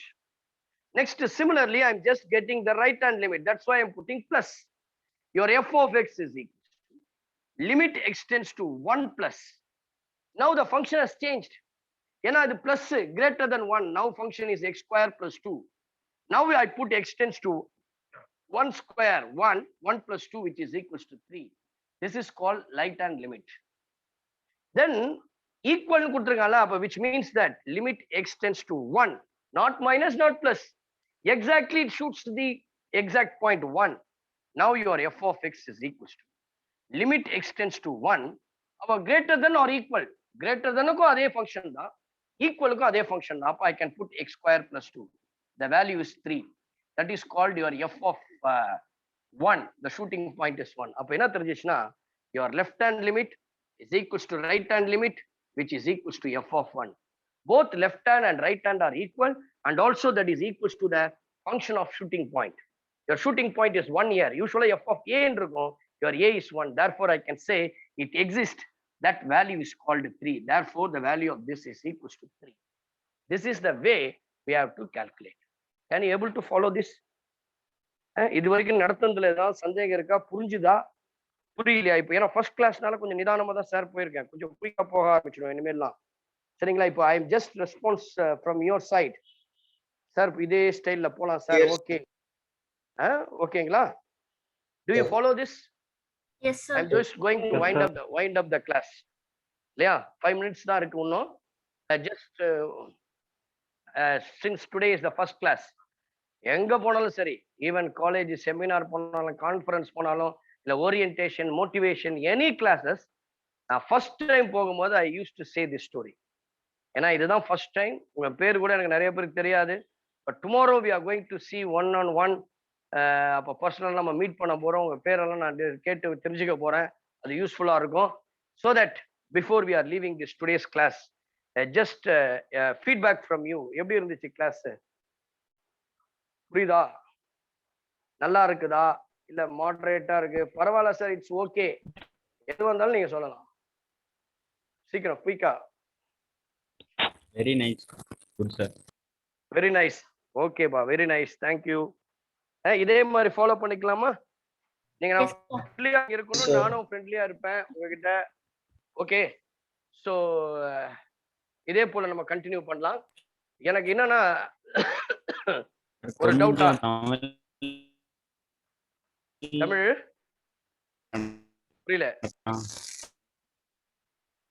Next, similarly, I'm just getting the right hand limit. That's why I'm putting plus. Your f of x is equal to limit extends to 1 plus. Now the function has changed. The plus greater than 1. Now function is x square plus 2. Now I put extends to 1 square, 1, 1 plus 2, which is equals to 3. This is called right hand limit. Then equal, which means that limit extends to 1, not minus, not plus. Exactly, it shoots the exact point 1. Now your f of x is equals to limit extends to 1. Greater than or equal. Greater than adhe function da. Equal adhe function da. I can put x square plus 2. The value is 3. That is called your f of 1. The shooting point is 1. Your left hand limit is equals to right hand limit, which is equals to f of 1. Both left hand and right hand are equal, and also that is equals to the function of shooting point. Your shooting point is 1 here. Usually f of a your a is 1. Therefore, I can say it exists. That value is called 3. Therefore, the value of this is equals to 3. This is the way we have to calculate. Can you able to follow this? இது வரைக்கும் நடத்துனதுல ஏதாவது சந்தேகம் இருக்கா? புரிஞ்சுதா? புரியலையா? இப்போ ஏன்னா first கிளாஸ்னால கொஞ்சம் நிதானமா தான் சார் போயிருக்கேன். கொஞ்சம் குயிக்கா போக ஆரம்பிச்சிடும் இனிமேல்லாம். சரிங்களா? இப்போ I am just response from your side. Sir இதே ஸ்டைல்ல போலாம் சார். ஓகே. ஓகேங்களா? Do you follow this? Yes, sir. I'm just going to wind up the class. இல்லையா? 5 minutes தான் இருக்கு இன்னும். Just since today is the first class. எங்க போனாலும் சரி, ஈவன் காலேஜ் செமினார் போனாலும், கான்ஃபரன்ஸ் போனாலும், இல்ல ஓரியன்டேஷன், மோட்டிவேஷன், எனி கிளாஸஸ், நான் ஃபர்ஸ்ட் டைம் போகும்போது I use to say this story. ஏன்னா இதுதான் ஃபர்ஸ்ட் டைம். உங்க பேர் கூட எனக்கு நிறைய பேருக்கு தெரியாது. But tomorrow we are going to see 1-on-1. அப்போ பர்சனல் நம்ம மீட் பண்ண போறோம். உங்க பேரெல்லாம் நான் கேட்டு தெரிஞ்சுக்க போறேன். அது யூஸ்ஃபுல்லா இருக்கும். So that before we are leaving this today's class, just feedback from you. எப்படி இருந்துச்சு கிளாஸ்? புரியுதா? நல்லா இருக்குதா? இல்ல மாடரேட்டா இருக்கு? பரவாயில்ல சார், இட்ஸ் ஓகே. எது வந்தாலும் நீங்க சொல்லலாம். சீக்கிரம் குயிக்கா. Very nice. Good sir. Very nice. ஓகேப்பா, வெரி நைஸ். தேங்க்யூ. இதே மாதிரி ஃபாலோ பண்ணிக்கலாமா? நீங்க ஃப்ரெண்ட்லியா இருக்கணும், நானும் ஃப்ரெண்ட்லியா இருப்பேன் உங்ககிட்ட. ஓகே. ஸோ இதே போல நம்ம கண்டினியூ பண்ணலாம். எனக்கு என்னன்னா ஒரு டவுட்டா, தமிழ்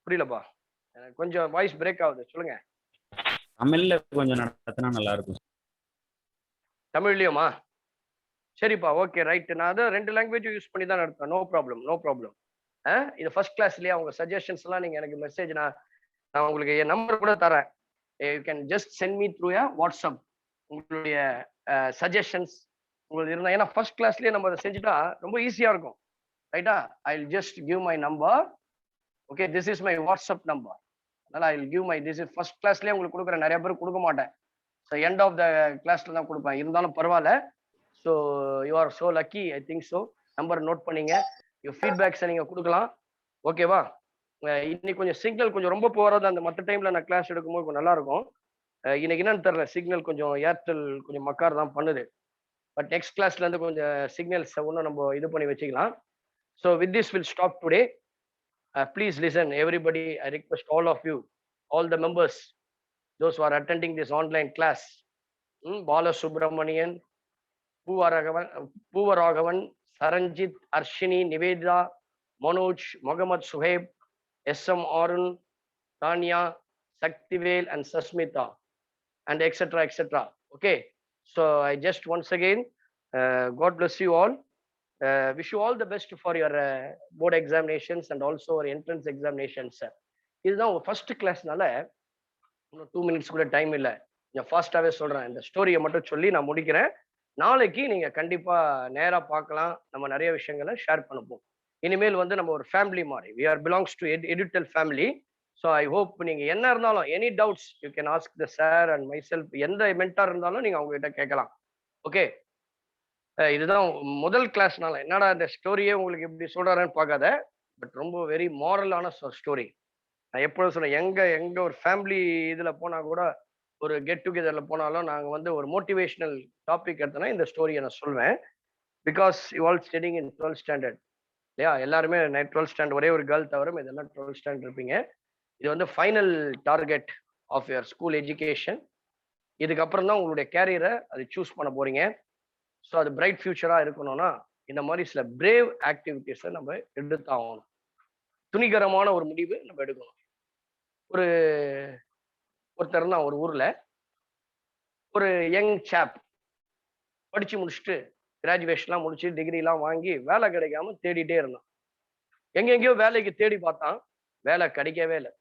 புரியலப்பா, எனக்கு கொஞ்சம் வாய்ஸ் பிரேக் ஆகுது. சொல்லுங்க. தமிழ்ல கொஞ்சம் நடத்தினா நல்லா இருக்கும். தமிழ்லயுமா? சரிப்பா, ஓகே, ரைட். நான் அதை 2 லாங்குவேஜும் யூஸ் பண்ணி தான் நடத்தேன். No problem, no problem. இது ஃபர்ஸ்ட் கிளாஸ்லயே உங்க சஜஷன்ஸ் எல்லாம் நீங்க எனக்கு மெசேஜ், நான் உங்களுக்கு என் நம்பர் கூட தரேன். You can just send me through WhatsApp உங்களுடைய சஜஷன்ஸ் உங்களுக்கு இருந்தா. ஏன்னா ஃபர்ஸ்ட் கிளாஸ்லயே நம்ம அதை செஞ்சுட்டா ரொம்ப ஈஸியா இருக்கும். ரைட்டா? I will just give my number. Okay, this is my WhatsApp number. அதனால I will give my this is first கிளாஸ்லயே உங்களுக்கு கொடுக்குறேன். நிறைய பேர் கொடுக்க மாட்டேன். ஸோ எண்ட் ஆஃப் த கிளாஸ்ல தான் கொடுப்பேன். இருந்தாலும் பரவாயில்ல. So you are so lucky. I think so. Number note பண்ணிங்க. ஃபீட்பேக்ஸை நீங்க கொடுக்கலாம். ஓகேவா? இன்னைக்கு கொஞ்சம் சிக்னல் கொஞ்சம் ரொம்ப போறது. அந்த மற்ற டைம்ல நான் கிளாஸ் எடுக்கும்போது கொஞ்சம் நல்லா இருக்கும். இன்னைக்கு என்னன்னு தெரியல, சிக்னல் கொஞ்சம் ஏர்டெல் கொஞ்சம் மக்கார் தான் பண்ணுது. பட் நெக்ஸ்ட் கிளாஸ்ல இருந்து கொஞ்சம் சிக்னல்ஸ் ஒன்றும் நம்ம இது பண்ணி வச்சுக்கலாம். So with this will stop today. Please listen everybody. I request all of you, all the members, those who are attending this online class, Bala Subramanian, Poovaragavan, Saranjit, Arshini, Nivedha, Manoj, Mohammad Suhaib, SM Arun, Tanya, Saktivel and Sasmita, and etc. etc. Okay, so I just once again, God bless you all. Wish you all the best for your board examinations and also your entrance examinations. இதுதான் first கிளாஸ்னால இன்னும் 2 minutes கூட time இல்லை. கொஞ்சம் ஃபாஸ்டாகவே சொல்கிறேன். இந்த ஸ்டோரியை மட்டும் சொல்லி நான் முடிக்கிறேன். நாளைக்கு நீங்கள் கண்டிப்பாக நேராக பார்க்கலாம். நம்ம நிறைய விஷயங்களை ஷேர் பண்ணுவோம். இனிமேல் வந்து நம்ம ஒரு ஃபேமிலி மாதிரி, we are belongs to Edutel family. So I hope நீங்க என்ன இருந்தாலும் any doubts you can ask the sir and my self, எந்த மென்டார் இருந்தாலும் நீங்க அவங்க கிட்ட கேட்கலாம். ஓகே, இதுதான் முதல் கிளாஸ்னால என்னடா இந்த ஸ்டோரியே உங்களுக்கு இப்படி சொல்றாருன்னு பார்க்காத, பட் ரொம்ப வெரி மாரலான ஸ்டோரி. நான் எப்பொழுதும் சொல்றேன், எங்க ஒரு ஃபேமிலி இதுல போனா கூட, ஒரு கெட் டுகெதர்ல போனாலும் நாங்க வந்து ஒரு மோட்டிவேஷனல் டாபிக் எடுத்தோன்னா இந்த ஸ்டோரியை நான் சொல்வேன். Because you all studying in 12th standard இல்லையா? எல்லாருமே 12th ஸ்டாண்டர்ட், ஒரே ஒரு கேர்ள் தவிர இதெல்லாம் 12th ஸ்டாண்டர்ட் இருப்பீங்க. இது வந்து final target of your school education. இதுக்கப்புறம் தான் உங்களுடைய கேரியரை அது சூஸ் பண்ண போறீங்க. ஸோ அது பிரைட் ஃபியூச்சரா இருக்கணும்னா இந்த மாதிரி சில பிரேவ் ஆக்டிவிட்டிஸை நம்ம எடுத்தாகணும். துணிகரமான ஒரு முடிவு நம்ம எடுக்கணும். ஒருத்தர் தான் ஒரு ஊர்ல ஒரு யங் சாப் படிச்சு முடிச்சுட்டு கிராஜுவேஷன்லாம் முடிச்சு டிகிரிலாம் வாங்கி வேலை கிடைக்காம தேடிட்டே இருந்தான். எங்கெங்கயோ வேலைக்கு தேடி பார்த்தான், வேலை கிடைக்கவே இல்லை.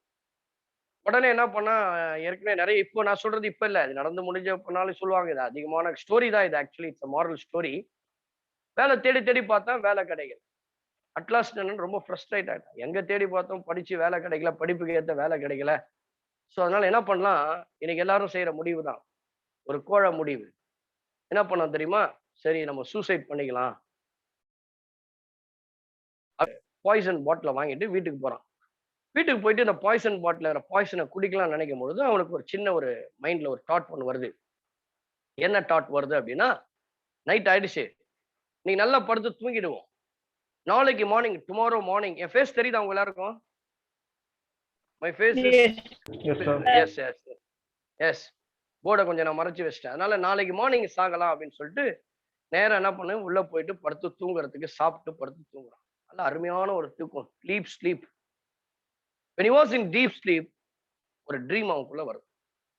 உடனே என்ன பண்ணா, ஏற்கனவே நிறைய, இப்போ நான் சொல்றது இப்ப இல்ல, இது நடந்து முடிஞ்ச பண்ணாலும் சொல்லுவாங்க, இது அதிகமான ஸ்டோரி தான் இது. Actually it's moral story. வேலை தேடி தேடி பார்த்தா வேலை கிடைக்கல. அட்லாஸ்ட் என்னன்னு ரொம்ப ஃப்ரஸ்ட்ரேட் ஆயிட்டான். எங்க தேடி பார்த்தோம், படிச்சு வேலை கிடைக்கல, படிப்புக்கு ஏற்ற வேலை கிடைக்கல. ஸோ அதனால என்ன பண்ணலாம், இன்னைக்கு எல்லாரும் செய்யற முடிவு தான், ஒரு கோழ முடிவு. என்ன பண்ண தெரியுமா? சரி நம்ம சூசைட் பண்ணிக்கலாம். பாய்சன் பாட்டில வாங்கிட்டு வீட்டுக்கு போறான். வீட்டுக்கு போயிட்டு இந்த பாய்சன் பாட்டில் இருக்கிற பாய்சனை குடிக்கலாம்னு நினைக்கும் பொழுது அவனுக்கு ஒரு சின்ன ஒரு மைண்ட்ல ஒரு தாட் ஒன்று வருது. என்ன தாட் வருது அப்படின்னா, நைட் ஆயிடுச்சு, நீ நல்லா படுத்து தூங்கிடுவோம், நாளைக்கு மார்னிங், டுமாரோ மார்னிங், என் ஃபேஸ் தெரியுதா அவங்க எல்லாருக்கும்? My face yes yes yes போர்டை கொஞ்சம் நான் மறைச்சு வச்சிட்டேன். அதனால நாளைக்கு மார்னிங் சாகலாம் அப்படின்னு சொல்லிட்டு நேரம் என்ன பண்ணு, உள்ள போயிட்டு படுத்து தூங்குறதுக்கு சாப்பிட்டு படுத்து தூங்குறான். நல்ல அருமையான ஒரு தூக்கம், sleep. when he was in deep sleep, ஒரு ட்ரீம் அவனுக்குள்ள வருது.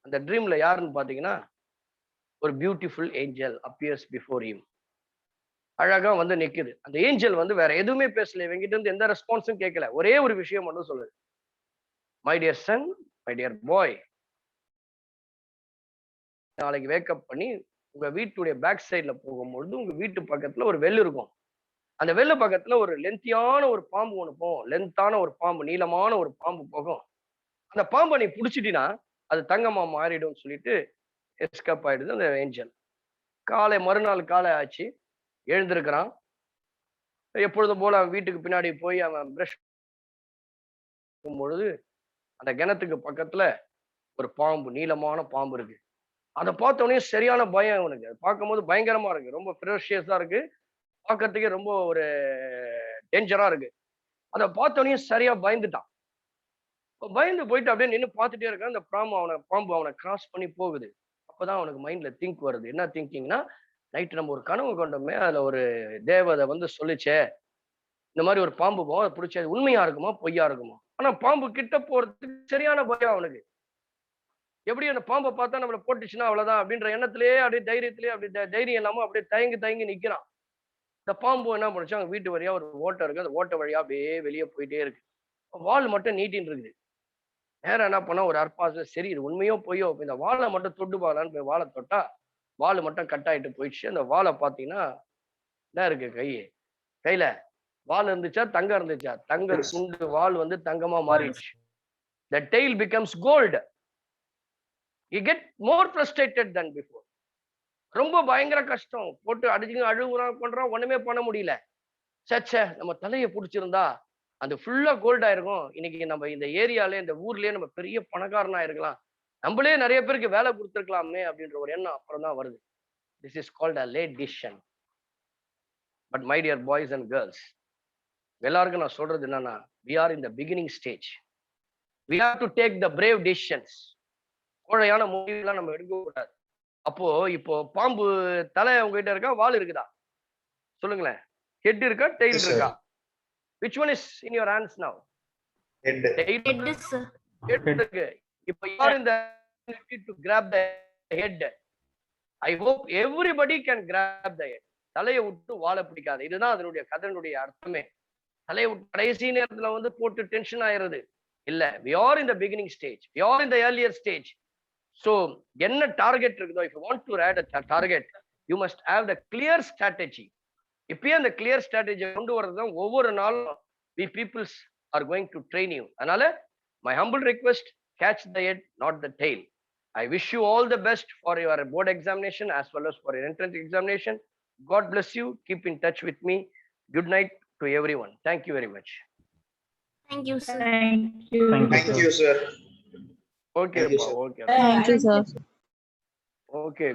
அந்த ட்ரீம்ல யாருன்னு பாத்தீங்கன்னா, ஒரு beautiful angel appears before him. அழகா வந்து நிக்குது. அந்த ஏஞ்சல் வந்து வேற எதுவுமே பேசல, இவங்கிட்ட இருந்து எந்த ரெஸ்பான்ஸும் கேட்கல. ஒரே ஒரு விஷயம் மட்டும் சொல்லுது, my dear son, my dear boy, நாளைக்கு வேக்கப் பண்ணி உங்க வீட்டுடைய பேக் சைட்ல போகும்பொழுது உங்க வீட்டு பக்கத்துல ஒரு வெல் இருக்கும். அந்த வெள்ள பக்கத்துல ஒரு லென்த்தியான ஒரு பாம்பு ஒண்ணு போகும். லென்த்தான ஒரு பாம்பு, நீளமான ஒரு பாம்பு போகும். அந்த பாம்பை நீ பிடிச்சிட்டினா அது தங்கமா மாறிடும் சொல்லிட்டு எஸ்கேப் ஆயிடுது அந்த ஏஞ்சல். மறுநாள் காலை ஆச்சு, எழுந்திருக்கிறான். எப்பொழுதும் போல அவன் வீட்டுக்கு பின்னாடி போய் அவன் பிரஷ் பொழுது அந்த கிணத்துக்கு பக்கத்துல ஒரு பாம்பு, நீளமான பாம்பு இருக்கு. அதை பார்த்த உடனே சரியான பயம் அவனுக்கு. பார்க்கும்போது பயங்கரமா இருக்கு, ரொம்ப ஃபெரோஷியஸா இருக்கு, பார்க்கறதுக்கே ரொம்ப ஒரு டேஞ்சரா இருக்கு. அதை பார்த்தோன்னே சரியா பயந்துட்டான். பயந்து போயிட்டு அப்படியே நின்று பார்த்துட்டே இருக்கான். அந்த பாம்பு அவனை கிராஸ் பண்ணி போகுது. அப்பதான் அவனுக்கு மைண்ட்ல திங்க் வருது. என்ன திங்கிங்னா, நைட்டு நம்ம ஒரு கனவு கொண்டோமே, அதுல ஒரு தேவதை வந்து சொல்லிச்சே, இந்த மாதிரி ஒரு பாம்பு போகும், அதை பிடிச்சது உண்மையா இருக்குமா பொய்யா இருக்குமா? ஆனா பாம்பு கிட்ட போறதுக்கு சரியான பயம் அவனுக்கு. எப்படி அந்த பாம்பை பார்த்தா நம்மளை போட்டுச்சுன்னா அவ்வளவுதான் அப்படின்ற எண்ணத்திலேயே அப்படியே தைரியத்திலேயே அப்படி தைரியம் இல்லாம அப்படியே தயங்கி நிக்கிறான். இந்த பாம்பு என்ன பண்ணுச்சு, அவங்க வீட்டு வழியா ஒரு ஓட்டை இருக்கு, அந்த ஓட்டை வழியா அப்படியே வெளியே போயிட்டே இருக்கு. வால் மட்டும் நீட்டின்னு இருக்குது. நேரம் என்ன பண்ணா, ஒரு அற்பாசம், சரி இது உண்மையோ பொய்யோ, இந்த வாழை மட்டும் தொட்டு பார்க்கலான்னு போய் வாழை தொட்டா வால் மட்டும் கட் ஆயிட்டு போயிடுச்சு. அந்த வாழை பார்த்தீங்கன்னா என்ன இருக்கு, கையில வால் இருந்துச்சா தங்கம் இருந்துச்சா? தங்க துண்டு வால் வந்து தங்கமா மாறிடுச்சு. The tail becomes gold. You get more frustrated than before. ரொம்ப பயங்கர கஷ்டம், போட்டு அடிச்சு அழுகுறான் பண்றான், ஒண்ணுமே பண்ண முடியல. சச்ச, நம்ம தலையை பிடிச்சிருந்தா அது ஃபுல்லா கோல்ட் ஆயிருக்கும், இன்னைக்கு நம்ம இந்த ஏரியாலே இந்த ஊர்லயே நம்ம பெரிய பணக்காரனா இருக்கலாம், நம்மளே நிறைய பேருக்கு வேலை கொடுத்துருக்கலாமே அப்படின்ற ஒரு எண்ணம் அப்புறம் தான் வருது. This is called a late decision. But my dear boys and girls, எல்லாருக்கும் நான் சொல்றது என்னன்னா, we are in the beginning stage. We have to take the brave decisions. கோழையான முடிவுலாம் நம்ம எடுக்க கூடாது. அப்போ இப்போ பாம்பு தலை உங்ககிட்ட இருக்கா, வால் இருக்குதா? சொல்லுங்களேன். ஹெட் இருக்கா, டெயில் இருக்கா? Which one is in your hands now? Head. Head, sir. Head இருக்கு. இப்போ you are in the ability to grab the head. I hope everybody can grab the head. தலையை விட்டு வாழை பிடிக்காது. இதுதான் அதனுடைய கதையினுடைய அர்த்தமே. தலையை விட்டு கடைசி நேரத்துல வந்து போட்டு டென்ஷன் ஆயிடுறது இல்ல. we are in the beginning stage, we are in the earlier stage. So என்ன டார்கெட் இருக்குதோ, if you want to add a target, you must have the clear strategy. இப்பயே அந்த clear strategy கொண்டு வரது தான் ஒவ்வொரு நாளும் we peoples are going to train you. அதனால My humble request, catch the head, not the tail. I wish you all the best for your board examination as well as for your entrance examination. God bless you. Keep in touch with me. Good night to everyone. Thank you very much. Thank you, sir. Thank you. Thank you, sir. Okay, Thank you, Pa, sir. okay. Thank you, sir. Okay.